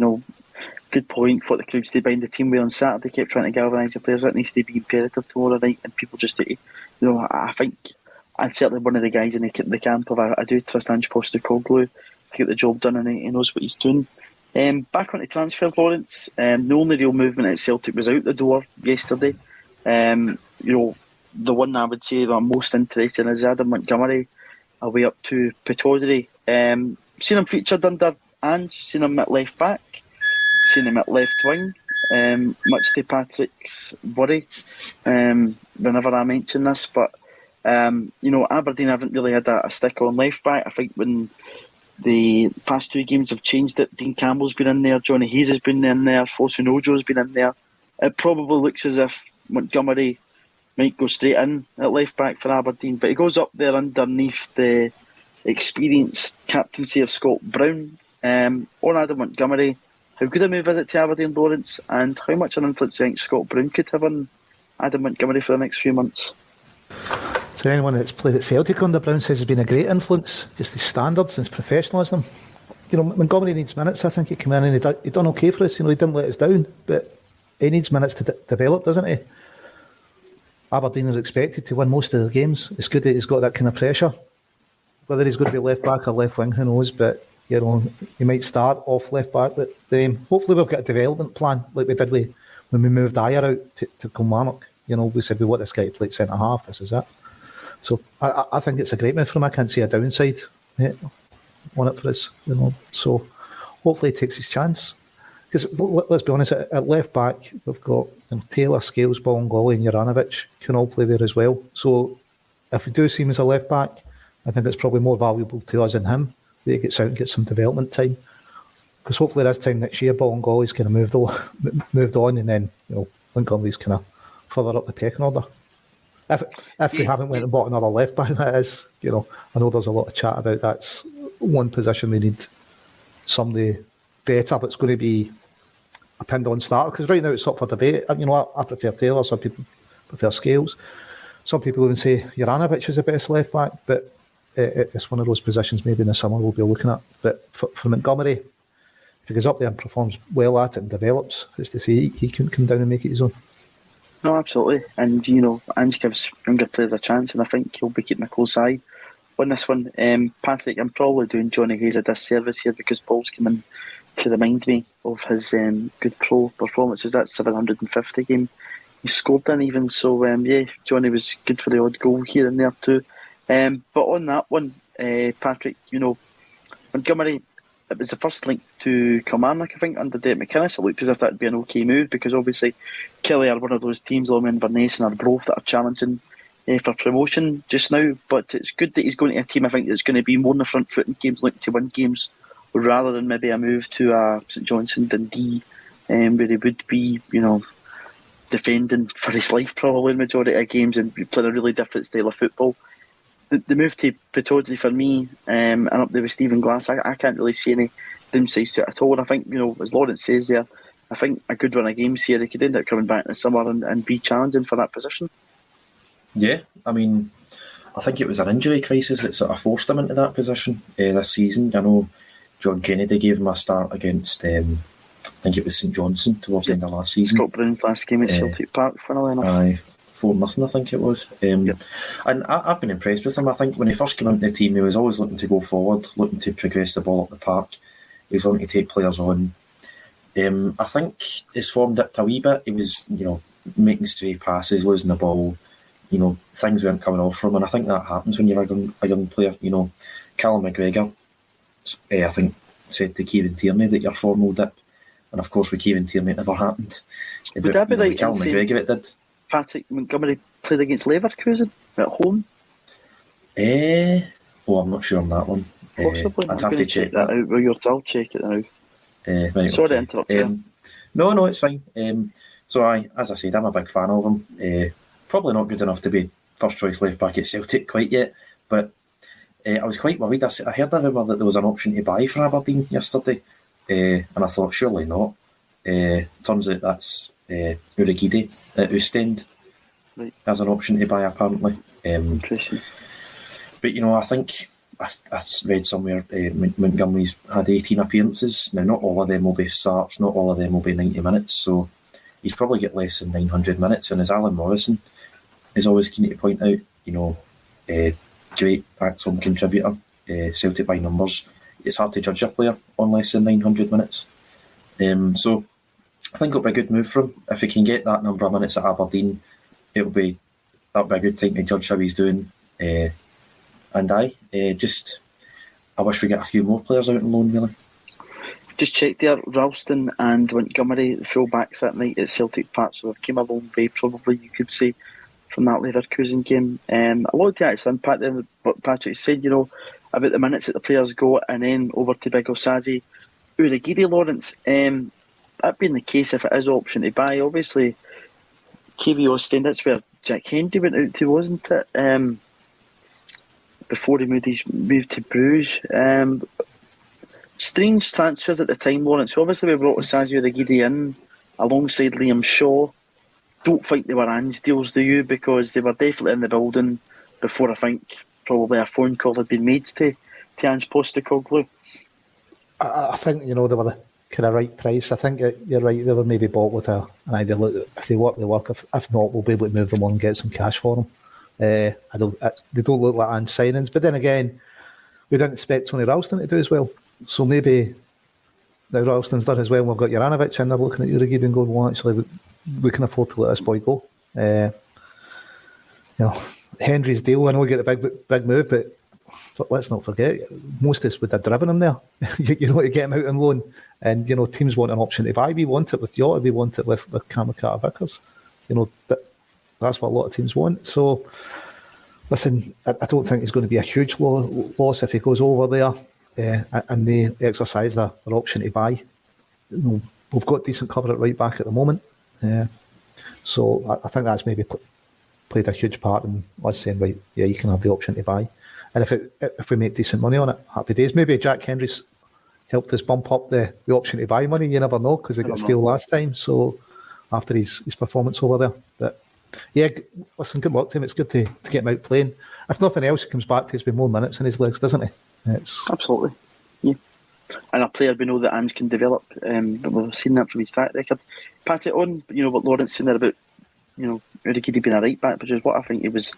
good point, for the crowd stay behind the team. We on Saturday kept trying to galvanise the players. That needs to be imperative tomorrow night, and people just need to, I think, and certainly one of the guys in the camp of I do trust Ange Postecoglou to get the job done, and he knows what he's doing. Back on to transfers, Lawrence. The only real movement at Celtic was out the door yesterday. The one I would say that I'm most interested in is Adam Montgomery away up to Pittodrie. Seen him featured under Ange, seen him at left back, seen him at left wing. Much to Patrick's worry whenever I mention this, but Aberdeen haven't really had a stick on left back. I think when the past 2 games have changed it, Dean Campbell's been in there, Johnny Hayes has been in there, Fosun Ojo's been in there. It probably looks as if Montgomery might go straight in at left back for Aberdeen, but he goes up there underneath the experienced captaincy of Scott Brown. On Adam Montgomery, how good a move is it to Aberdeen, Lawrence, and how much an influence do you think Scott Brown could have on Adam Montgomery for the next few months?
So anyone that's played at Celtic under Brown says has been a great influence, just his standards and his professionalism. Montgomery needs minutes. I think he came in and he done okay for us. He didn't let us down, but he needs minutes to develop, doesn't he? Aberdeen are expected to win most of their games. It's good that he's got that kind of pressure. Whether he's going to be left back or left wing, who knows? But he might start off left back. But hopefully we've got a development plan like we did when we moved Ayer out to Kilmarnock. We said we want this guy to play centre half. This is it. So I think it's a great move for him. I can't see a downside on it for us. So hopefully he takes his chance. Because let's be honest, at left back we've got Taylor, Scales, Bolingoli, and Juranovic can all play there as well. So if we do see him as a left back, I think it's probably more valuable to us and him that he gets out and gets some development time. Because hopefully this time next year, Bolingoli's kind of moved on, and then Montgomery's kind of further up the pecking order. If we haven't went and bought another left back, that is, I know there's a lot of chat about that's one position we need somebody better, but it's going to be a pinned on starter, because right now it's up for debate. I prefer Taylor, some people prefer Scales, some people even say Juranovic is the best left back, but it's one of those positions maybe in the summer we'll be looking at. But for Montgomery, if he goes up there and performs well at it and develops, who's to say he can come down and make it his own?
No, absolutely. And, Ange gives younger players a chance, and I think he'll be keeping a close eye on this one. Patrick, I'm probably doing Johnny Hayes a disservice here because Paul's come in to remind me of his good pro performances. That 750 game he scored in even. So, Johnny was good for the odd goal here and there too. But on that one, Patrick, Montgomery, it was the first link to Kilmarnock, I think, under Declan McInnes. It looked as if that would be an okay move because obviously Kelly are one of those teams, along with Inverness and Arbroath, that are challenging for promotion just now. But it's good that he's going to a team, I think, that's going to be more on the front foot in games, looking to win games, rather than maybe a move to St Johnstone, Dundee, where he would be, defending for his life probably in the majority of games and playing a really different style of football. The move to Pittodrie for me, and up there with Stephen Glass, I can't really see any downsides to it at all. And I think, as Lawrence says there, I think a good run of games here, they could end up coming back in the summer and be challenging for that position.
Yeah, I mean, I think it was an injury crisis that sort of forced him into that position this season. I know John Kennedy gave him a start against, I think it was St Johnstone towards the end of last season.
Scott Brown's last game at Celtic Park, funnily enough.
Aye, 4-0, I think it was.
Yep.
And I've been impressed with him. I think when he first came into the team, he was always looking to go forward, looking to progress the ball up the park. He was wanting to take players on. I think his form dipped a wee bit. He was, making stray passes, losing the ball. Things weren't coming off from him. And I think that happens when you're a young player. Callum McGregor, I think, said to Kieran Tierney that your form will dip. And of course, with Kieran Tierney, it never happened.
Would that be right?
Callum McGregor, it did.
Patrick Montgomery played against Leverkusen at home.
I'm not sure on that one.
Possibly.
I'd have to check that
out. Well, I'll check it now.
Right,
Sorry
okay.
to interrupt you.
No, it's fine. As I said, I'm a big fan of him. Probably not good enough to be first choice left back at Celtic quite yet, but I was quite worried. I heard a rumour that there was an option to buy for Aberdeen yesterday, and I thought surely not. Turns out that's Urigide at Ostend as an option to buy apparently.
Interesting.
But I think I read somewhere Montgomery's had 18 appearances. Now not all of them will be starts, not all of them will be 90 minutes, so he's probably got less than 900 minutes. And as Alan Morrison is always keen to point out, great ACSOM contributor, Celtic by numbers. It's hard to judge a player on less than 900 minutes. So I think it'll be a good move for him. If he can get that number of minutes at Aberdeen, that'll be a good time to judge how he's doing. And I wish we get a few more players out on loan, really.
Just checked there, Ralston and Montgomery, the full backs that night at Celtic Park, so they've came a long way, probably, you could say, from that Leverkusen game. I wanted to actually unpack then what Patrick said, about the minutes that the players go, and then over to Big Osazi. Urigide, Lawrence, that being the case, if it is option to buy, obviously, KV Ostend, that's where Jack Hendry went out to, wasn't it? Before he moved to Bruges. Strange transfers at the time, Lawrence. So obviously we brought Osazi Urigide in alongside Liam Shaw. Don't think they were Ange deals, do you? Because they were definitely in the building before I think probably a phone call had been made to Ange Postecoglou.
I think, they were the kind of right price. I think you're right, they were maybe bought with an idea, look, if they work, they work. If not, we'll be able to move them on and get some cash for them. They don't look like Ange signings. But then again, we didn't expect Tony Ralston to do as well. So maybe now Ralston's done as well. We've got Juranovic in there looking at Urigide and going, well, actually, we can afford to let this boy go. Hendry's deal, I know we get the big move, but let's not forget, most of us would have driven him there. to get him out on loan. And, teams want an option to buy. We want it with Jota, we want it with Kamikata Vickers. That's what a lot of teams want. So, listen, I don't think it's going to be a huge loss if he goes over there. And they exercise their option to buy. We've got decent cover at right back at the moment. So I think that's maybe played a huge part in us saying, right, yeah, you can have the option to buy. And if we make decent money on it, happy days. Maybe Jack Hendry's helped us bump up the option to buy money. You never know, because they got a steal last time. So after his performance over there. But yeah, listen, good luck to him. It's good to get him out playing. If nothing else, he comes back to us with more minutes in his legs, doesn't he?
Absolutely, yeah. And a player we know that Ange can develop. But we've seen that from his track record. Pat it on, what Lawrence said there about, Urigide being a right back, which is what I think he was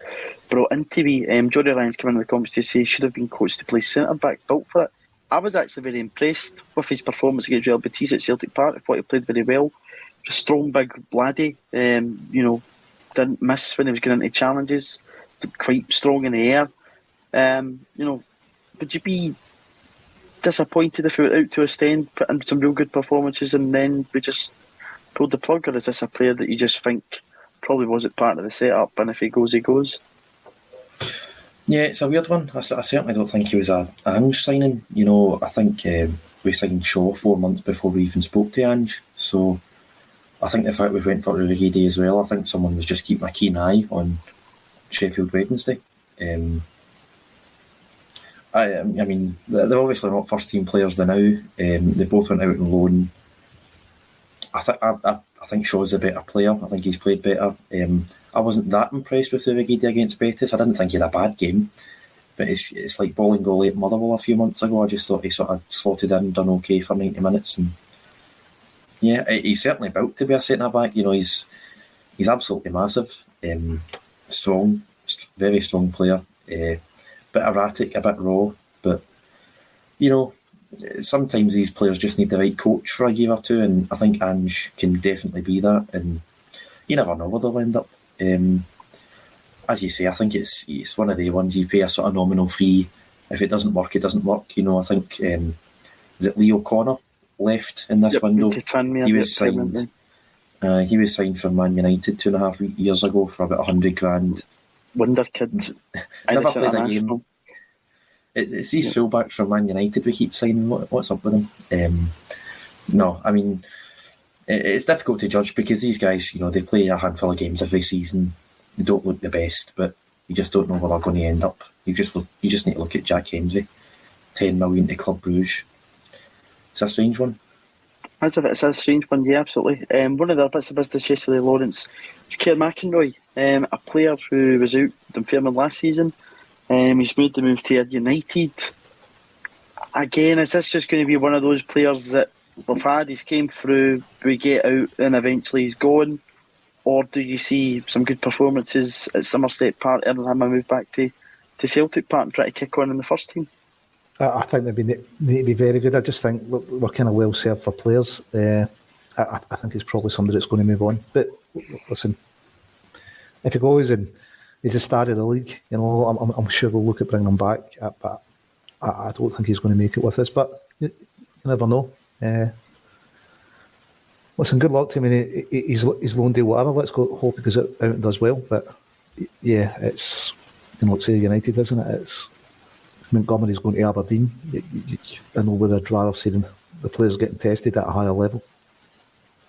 brought in to be. Johnny Lyons came in the comments to say he should have been coached to play centre back, built for it. I was actually very impressed with his performance against Real Betis at Celtic Park. I thought he played very well. A strong, big laddie. Didn't miss when he was getting into challenges. Quite strong in the air. would you be disappointed if we went out to Ostend, put in some real good performances, and then we just pulled the plug? Or is this a player that you just think probably wasn't part of the setup, and if he goes, he goes?
Yeah, it's a weird one. I certainly don't think he was a Ange signing. I think we signed Shaw 4 months before we even spoke to Ange. So I think the fact we went for Urugide as well, I think someone was just keeping a keen eye on Sheffield Wednesday. I mean, they're obviously not first team players now. They both went out on loan. I think Shaw's a better player. I think he's played better. I wasn't that impressed with Urugide against Betis. I didn't think he had a bad game, but it's like Bolingoli at Motherwell a few months ago. I just thought he sort of slotted in, done okay for 90 minutes, and yeah, he's certainly built to be a centre back. He's absolutely massive, strong, very strong player. Bit erratic, a bit raw, but sometimes these players just need the right coach for a year or two, and I think Ange can definitely be that, and you never know where they'll end up. As you say, I think it's one of the ones you pay a sort of nominal fee. If it doesn't work, it doesn't work. I think is it Lee O'Connor left in this window? He was signed. He was signed for Man United 2.5 years ago for about 100 grand.
Wonder kid.
Never played a game. It's these fullbacks from Man United we keep signing. What's up with them? No, I mean, it's difficult to judge because these guys, they play a handful of games every season. They don't look the best, but you just don't know where they're going to end up. You just need to look at Jack Hendry, 10 million to Club Brugge. It's a strange one.
It's a strange one, yeah, absolutely. One of the other bits of business yesterday, Lawrence, is Kerr McInroy, a player who was out with Dunfermline last season. He's made the move to United. Again, is this just going to be one of those players that we've had? He's came through, we get out, and eventually he's gone? Or do you see some good performances at Somerset Park and him a move back to Celtic Park and try to kick on in the first team?
I think they need to be very good. I just think we're kind of well served for players. I think he's probably somebody that's going to move on. But listen, if he goes and he's the star of the league, I'm sure we'll look at bringing him back. But I don't think he's going to make it with us. But you never know. Listen, good luck to him. I mean, he's loan deal, whatever. Let's go hope he goes out and does well. But yeah, it's it's United, isn't it? It's Montgomery's going to Aberdeen. I know where I'd rather see the players getting tested at a higher level.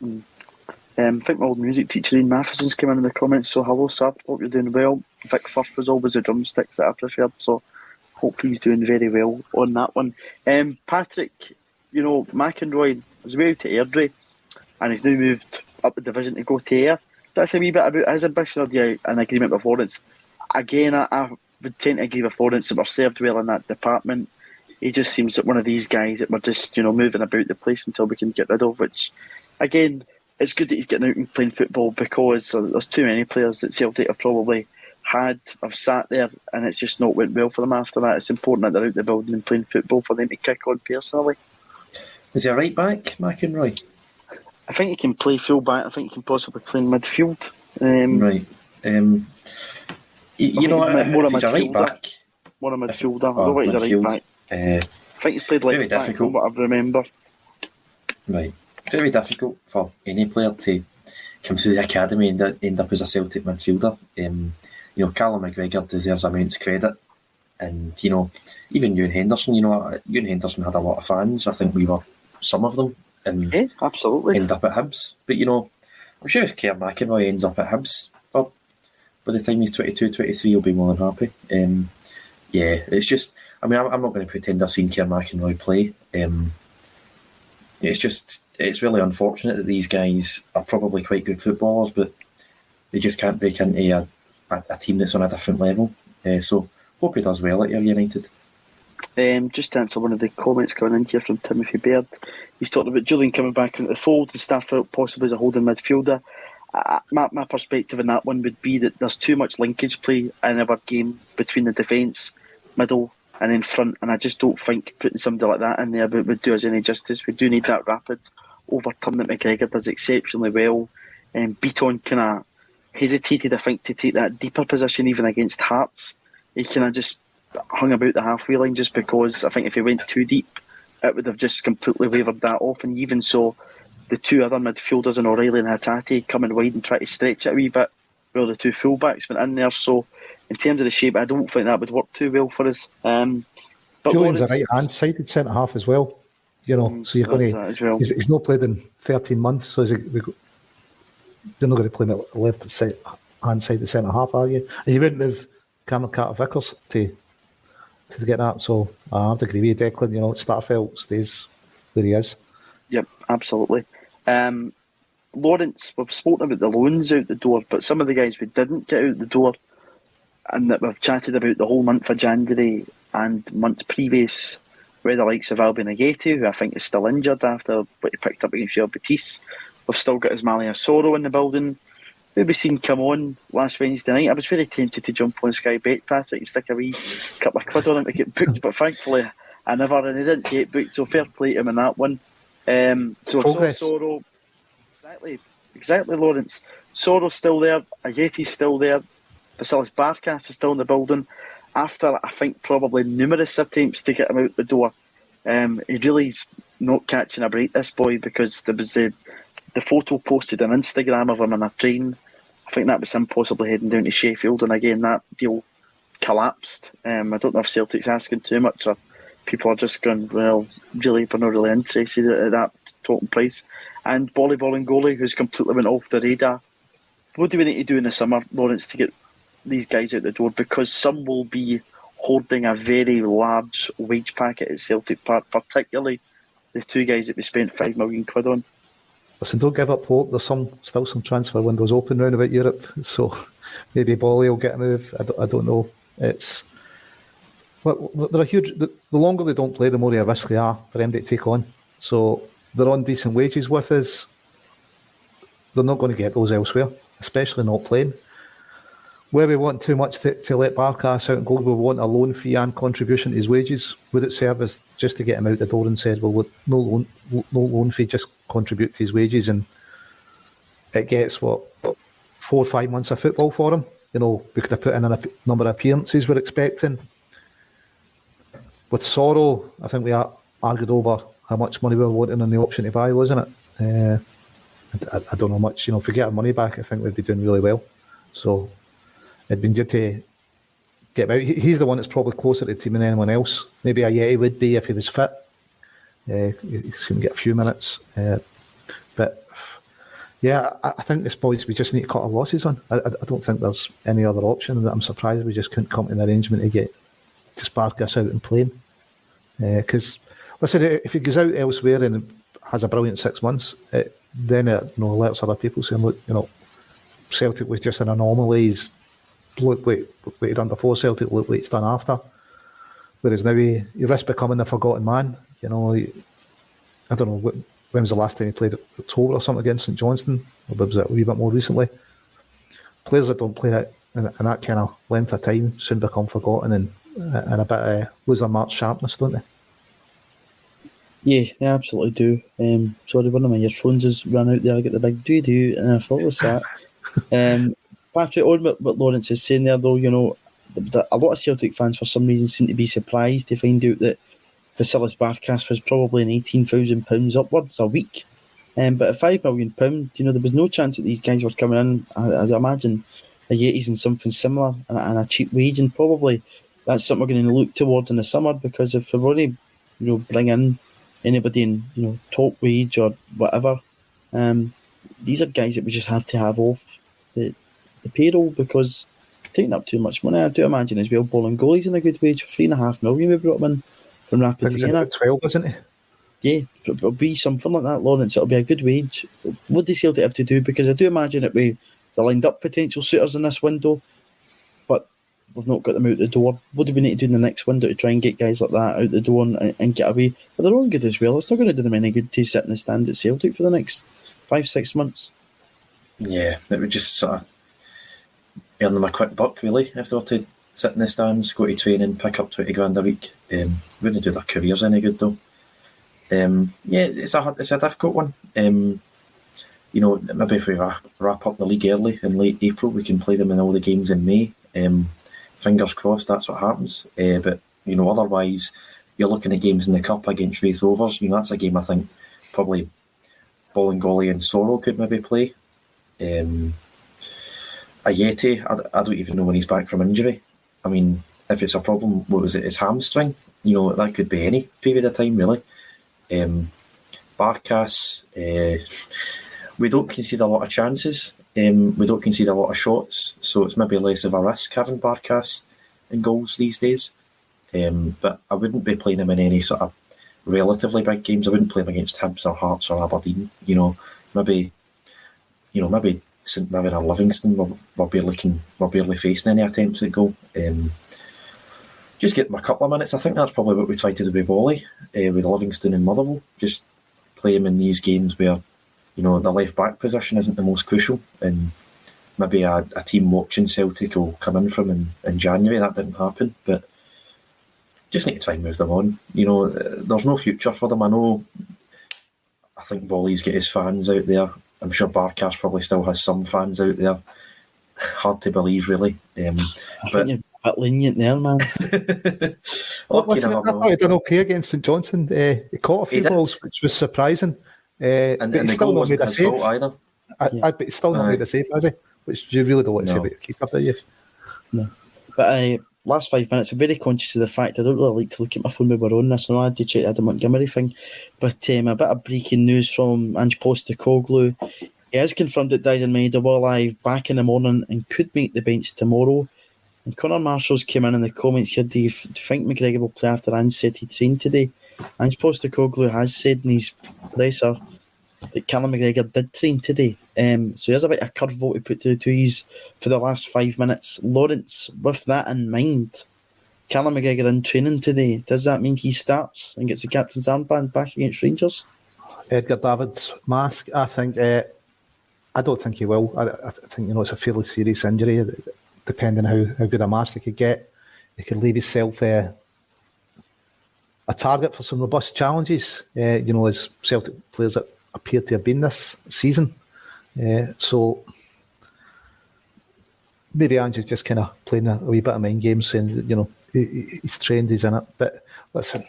I think my old music teacher Ian Matheson's came in the comments. So hello, sir. Hope you're doing well. Vic Firth was always the drumsticks that I preferred. So hope he's doing very well on that one. Patrick, McInroy was way out to Airdrie, and he's now moved up the division to go to Ayr. That's a wee bit about his ambition, or do you an agreement with Lawrence? Again, I would tend to agree with Lawrence that we're served well in that department. He just seems like one of these guys that we're just, moving about the place until we can get rid of, which, again, it's good that he's getting out and playing football because there's too many players that Celtic have probably have sat there and it's just not went well for them after that. It's important that they're out the building and playing football for them to kick on personally.
Is he a right back, McInroy?
I think he can play full back. I think he can possibly play in midfield.
Right. More if he's a right back.
More a midfielder. I don't think he's a right back. I think he's played left back from what I remember.
Right. Very difficult for any player to come through the academy and end up as a Celtic midfielder. Callum McGregor deserves immense credit. And, even Ewan Henderson, Ewan Henderson had a lot of fans. I think we were some of them. And
absolutely.
Ended up at Hibs. But, I'm sure if Kerr McInroy ends up at Hibs, but by the time he's 22, 23, he'll be more than happy. It's just, I'm not going to pretend I've seen Kerr McInroy play. It's really unfortunate that these guys are probably quite good footballers, but they just can't break into a team that's on a different level. So, hope he does well at Ayr United.
Just to answer one of the comments coming in here from Timothy Baird, he's talking about Julian coming back into the fold and Stafford possibly as a holding midfielder. My perspective on that one would be that there's too much linkage play in our game between the defence, middle and in front, and I just don't think putting somebody like that in there would do us any justice. We do need that rapid overturn that McGregor does exceptionally well. Beaton kind of hesitated, I think, to take that deeper position even against Hearts. He kind of just hung about the halfway line, just because I think if he went too deep, it would have just completely wavered that off. And even so, the two other midfielders in O'Reilly and Hatate coming wide and try to stretch it a wee bit, while the two fullbacks went in there. So in terms of the shape, I don't think that would work too well for us. But
Julian's a right-hand sided centre half as well. You know, so you're going to.
Well.
He's not played in 13 months, so you're not going to play him at left hand side, the centre half, are you? And you wouldn't have Cameron Carter-Vickers to get that. So I have to agree with you, Declan. You know, Starfelt stays where he is.
Yep, absolutely. Lawrence, we've spoken about the loans out the door, but some of the guys we didn't get out the door, and that we've chatted about the whole month of January and months previous, where the likes of Albion Ageti, who I think is still injured after what he picked up against Real Betis. We've still got Ismaila Soro in the building, who we've seen come on last Wednesday night. I was very tempted to jump on Sky Bet, Patrick, and stick a wee couple of quid on him to get booked, but thankfully I never, and he didn't get booked, so fair play to him in that one. So Soro, exactly, Lawrence. Soro's still there, Ageti's still there, Vasilis Barkas is still in the building. After, I think, probably numerous attempts to get him out the door, he really's not catching a break, this boy, because there was the photo posted on Instagram of him on a train. I think that was him possibly heading down to Sheffield, and again, that deal collapsed. I don't know if Celtic's asking too much, or people are just going, well, really, we're not really interested at that total price. And Volleyball and Goalie, who's completely went off the radar. What do we need to do in the summer, Lawrence, to get these guys out the door? Because some will be hoarding a very large wage packet at Celtic Park, particularly the two guys that we spent £5 million on.
Listen, don't give up hope. There's still some transfer windows open round about Europe, so maybe Bolly will get a move. I don't know. They're a huge. The longer they don't play, the more at risk they are for them to take on. So they're on decent wages with us. They're not going to get those elsewhere, especially not playing. Where we want too much to let Barkas out and go, we want a loan fee and contribution to his wages. Would it serve us just to get him out the door and said, well, no loan fee, just contribute to his wages, and it gets 4 or 5 months of football for him? You know, we could have put in a number of appearances we're expecting. With Soro, I think we argued over how much money we were wanting on the option to buy, wasn't it? I don't know much. You know, if we get our money back, I think we'd be doing really well. So it'd been good to get him out. He's the one that's probably closer to the team than anyone else. Maybe Ayeti would be if he was fit. He's going to get a few minutes. But yeah, I think this boys, we just need to cut our losses on. I don't think there's any other option. I'm surprised we just couldn't come to an arrangement to spark us out and playing. Because, listen, if he goes out elsewhere and has a brilliant 6 months, then it lets other people saying, look, Celtic was just an anomaly. Look what he done before Celtic, look what he's done after. Whereas now he risks becoming the forgotten man. I don't know, when was the last time he played, October or something against St Johnstone? Or was it a wee bit more recently? Players that don't play it in that kind of length of time soon become forgotten and a bit lose their mark sharpness, don't they?
Yeah, they absolutely do. Sorry, one of my earphones has run out there. I get the big doo-doo, and I thought it was that. Patrick, on what Lawrence is saying there, though, a lot of Celtic fans for some reason seem to be surprised to find out that Vasilis Barkas was probably an £18,000 upwards a week. But at £5 million, there was no chance that these guys were coming in. I'd imagine a Yetis and something similar and a cheap wage, and probably that's something we're going to look towards in the summer, because if we're going to bring in anybody in top wage or whatever, these are guys that we just have to have off the payroll, because taking up too much money. I do imagine as well, Ball and Goalie's in a good wage. For £3.5 million we brought him in from Rapid Vienna.
12, isn't he?
Yeah, it'll be something like that, Lawrence. It'll be a good wage. What does Celtic have to do? Because I do imagine that they lined up potential suitors in this window, but we've not got them out the door. What do we need to do in the next window to try and get guys like that out the door and get away? But they're all good as well. It's not going to do them any good to sit in the stands at Celtic for the next 5-6 months.
Yeah, it would just sort of earn them a quick buck, really, if they were to sit in the stands, go to training, pick up 20 grand a week. Wouldn't do their careers any good, though. Yeah, it's a difficult one. Maybe if we wrap up the league early in late April, we can play them in all the games in May. fingers crossed that's what happens. But, otherwise, you're looking at games in the Cup against Wraith Rovers. That's a game I think probably Bolingoli and Sorrow could maybe play. Ayeti, I don't even know when he's back from injury. I mean, if it's a problem, what was it, his hamstring? That could be any period of time, really. Barkas, we don't concede a lot of chances. We don't concede a lot of shots, so it's maybe less of a risk having Barkas in goals these days. But I wouldn't be playing him in any sort of relatively big games. I wouldn't play him against Hibs or Hearts or Aberdeen. Maybe St Mirren or Livingston. We're barely facing any attempts at goal. Just get them a couple of minutes. I think that's probably what we try to do with Wally, with Livingston and Motherwell. Just play him in these games where, the left back position isn't the most crucial, and maybe a team watching Celtic will come in from in January. That didn't happen, but just need to try and move them on. There's no future for them. I think Bolly's got his fans out there. I'm sure Barkas probably still has some fans out there. Hard to believe, really.
I think you're a bit lenient there, man.
I thought he done okay against St Johnstone. He caught a few balls, which was surprising.
And
but
the goal wasn't his fault either.
But he's still not made a save, has he? Which you really don't want to say about your keeper, do you?
No. But last 5 minutes, I'm very conscious of the fact I don't really like to look at my phone when we're on this. I had to check the Montgomery thing. But a bit of breaking news from Ange Postecoglou. He has confirmed that Dyson Maeda will arrive back in the morning and could make the bench tomorrow. And Conor Marshall's came in the comments here. Do you think McGregor will play after Ange said he trained today? Ange Postecoglou has said in his presser that Callum McGregor did train today. So here's a bit of a curveball to put to the twos for the last 5 minutes. Lawrence, with that in mind, Callum McGregor in training today, does that mean he starts and gets the captain's armband back against Rangers?
Edgar Davids mask, I think. I don't think he will. I think it's a fairly serious injury. Depending on how good a mask he could get, he could leave himself a target for some robust challenges. As Celtic players that appear to have been this season. So maybe Ange's just kind of playing a wee bit of mind games, saying he's trained, he's in it. But listen,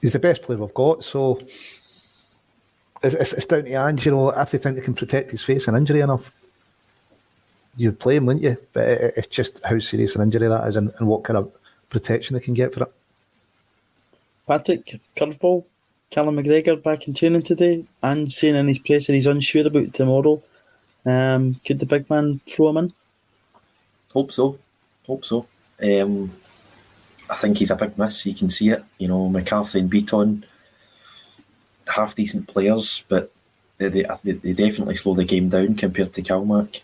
he's the best player we've got, so it's down to Ange. If they think they can protect his face and injury enough, you'd play him, wouldn't you? But it's just how serious an injury that is, and what kind of protection they can get for it.
Patrick, curveball. Callum McGregor back in training today and saying in his press that he's unsure about tomorrow. Could the big man throw him in?
Hope so. I think he's a big miss. You can see it. McCarthy and Beaton, half decent players, but they definitely slow the game down compared to Calmac.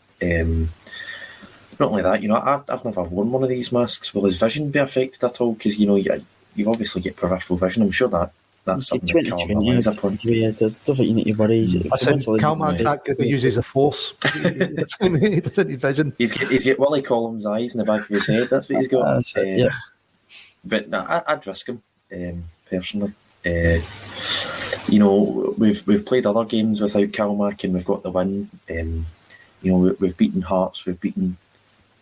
Not only that, I've never worn one of these masks. Will his vision be affected at all? Because you obviously get peripheral vision. I'm sure that's something that Calmac relies upon.
Yeah, I don't think you need to worry.
Calmac's that good. He uses a force. He doesn't need vision.
He's got Willie Collins' eyes in the back of his head. That's what he's got.
That's it, yeah.
But no, I'd risk him personally. We've played other games without Calmac and we've got the win. We've beaten Hearts, we've beaten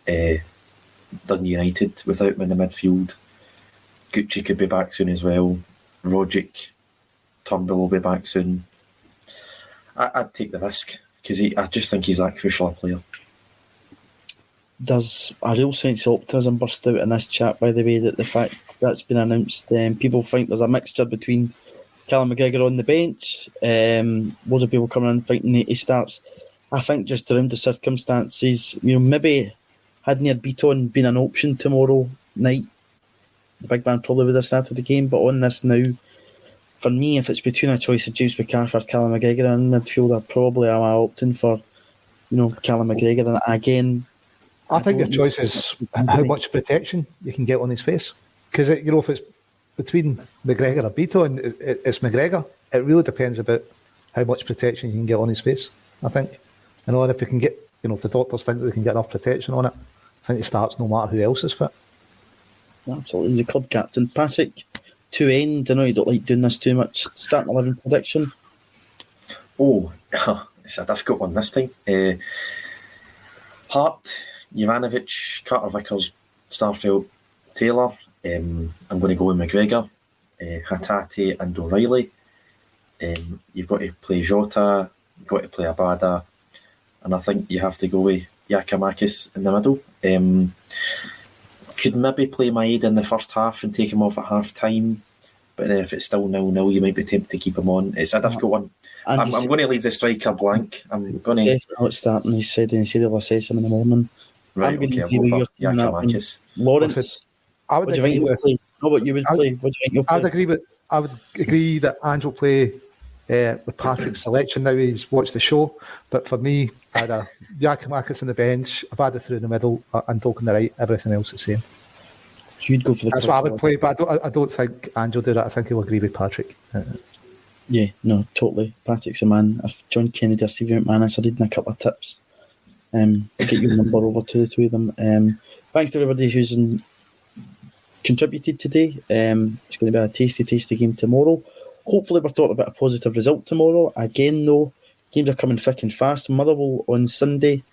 Dundee United without him in the midfield. Gucci could be back soon as well. Rogic, Turnbull will be back soon. I'd take the risk because I just think he's that crucial a player.
There's a real sense of optimism burst out in this chat, by the way, that the fact that's been announced. People think there's a mixture between Callum McGregor on the bench, loads of people coming in thinking he starts. I think just around the circumstances, maybe hadn't Beaton been an option tomorrow night, the big man probably would have started the game. But on this now, for me, if it's between a choice of James McCarthy or Callum McGregor in midfield, I probably am opting for Callum McGregor. And again,
I think your choice is how much protection you can get on his face. Because if it's between McGregor or Beaton, it's McGregor. It really depends about how much protection you can get on his face, I think. And if you can get, if the doctors think that they can get enough protection on it, I think it starts no matter who else is fit.
Absolutely. He's a club captain. Patrick, to end, I know you don't like doing this too much. Starting 11 prediction.
Oh, it's a difficult one this time. Hart, Jovanovic, Carter Vickers, Starfelt, Taylor. I'm going to go with McGregor, Hatate and O'Reilly. You've got to play Jota, you've got to play Abada, and I think you have to go with Giakoumakis in the middle. Could maybe play Maeda in the first half and take him off at half time, but then if it's still 0-0, you might be tempted to keep him on. It's a difficult one. I'm going to leave the striker blank. I'm going to
definitely not starting. He said he'll assess him in the morning.
right.
I'm going
Okay,
to agree with
I'll
your
go for Giakoumakis.
Lawrence.
I would
What do you think
agree
you'll
with.
play? Not what you would play. What do you think you'll play?
I would agree that Ange will play with Patrick's selection now. He's watched the show, but for me, I'd have Giakoumakis on the bench, Abada through in the middle, and Doak on the right. Everything else the same.
You'd go for the.
That's what I would play, but I don't think Ange will do that. I think he'll agree with Patrick.
Yeah, no, totally. Patrick's a man. If John Kennedy or Stevie McManus are reading a couple of tips, get your number over to the two of them. Thanks to everybody who's contributed today. It's going to be a tasty game tomorrow. Hopefully we're talking about a positive result tomorrow. Again, though, games are coming thick and fast. Motherwell on Sunday.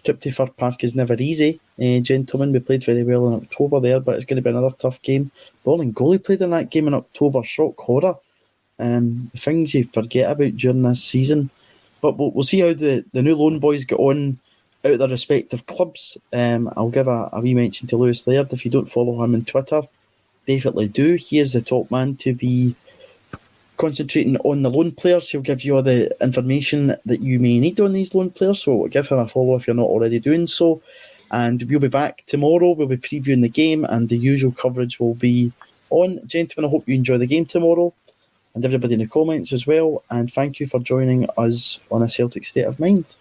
Trip to Fir Park is never easy, gentlemen. We played very well in October there, but it's going to be another tough game. Bolingoli played in that game in October. Shock horror. Things you forget about during this season. But we'll see how the new loan boys get on out of their respective clubs. I'll give a wee mention to Lewis Laird. If you don't follow him on Twitter, definitely do. He is the top man to be concentrating on the loan players. He'll give you all the information that you may need on these loan players, so give him a follow if you're not already doing so. And we'll be back tomorrow. We'll be previewing the game, and the usual coverage will be on. Gentlemen, I hope you enjoy the game tomorrow, and everybody in the comments as well. And thank you for joining us on A Celtic State of Mind.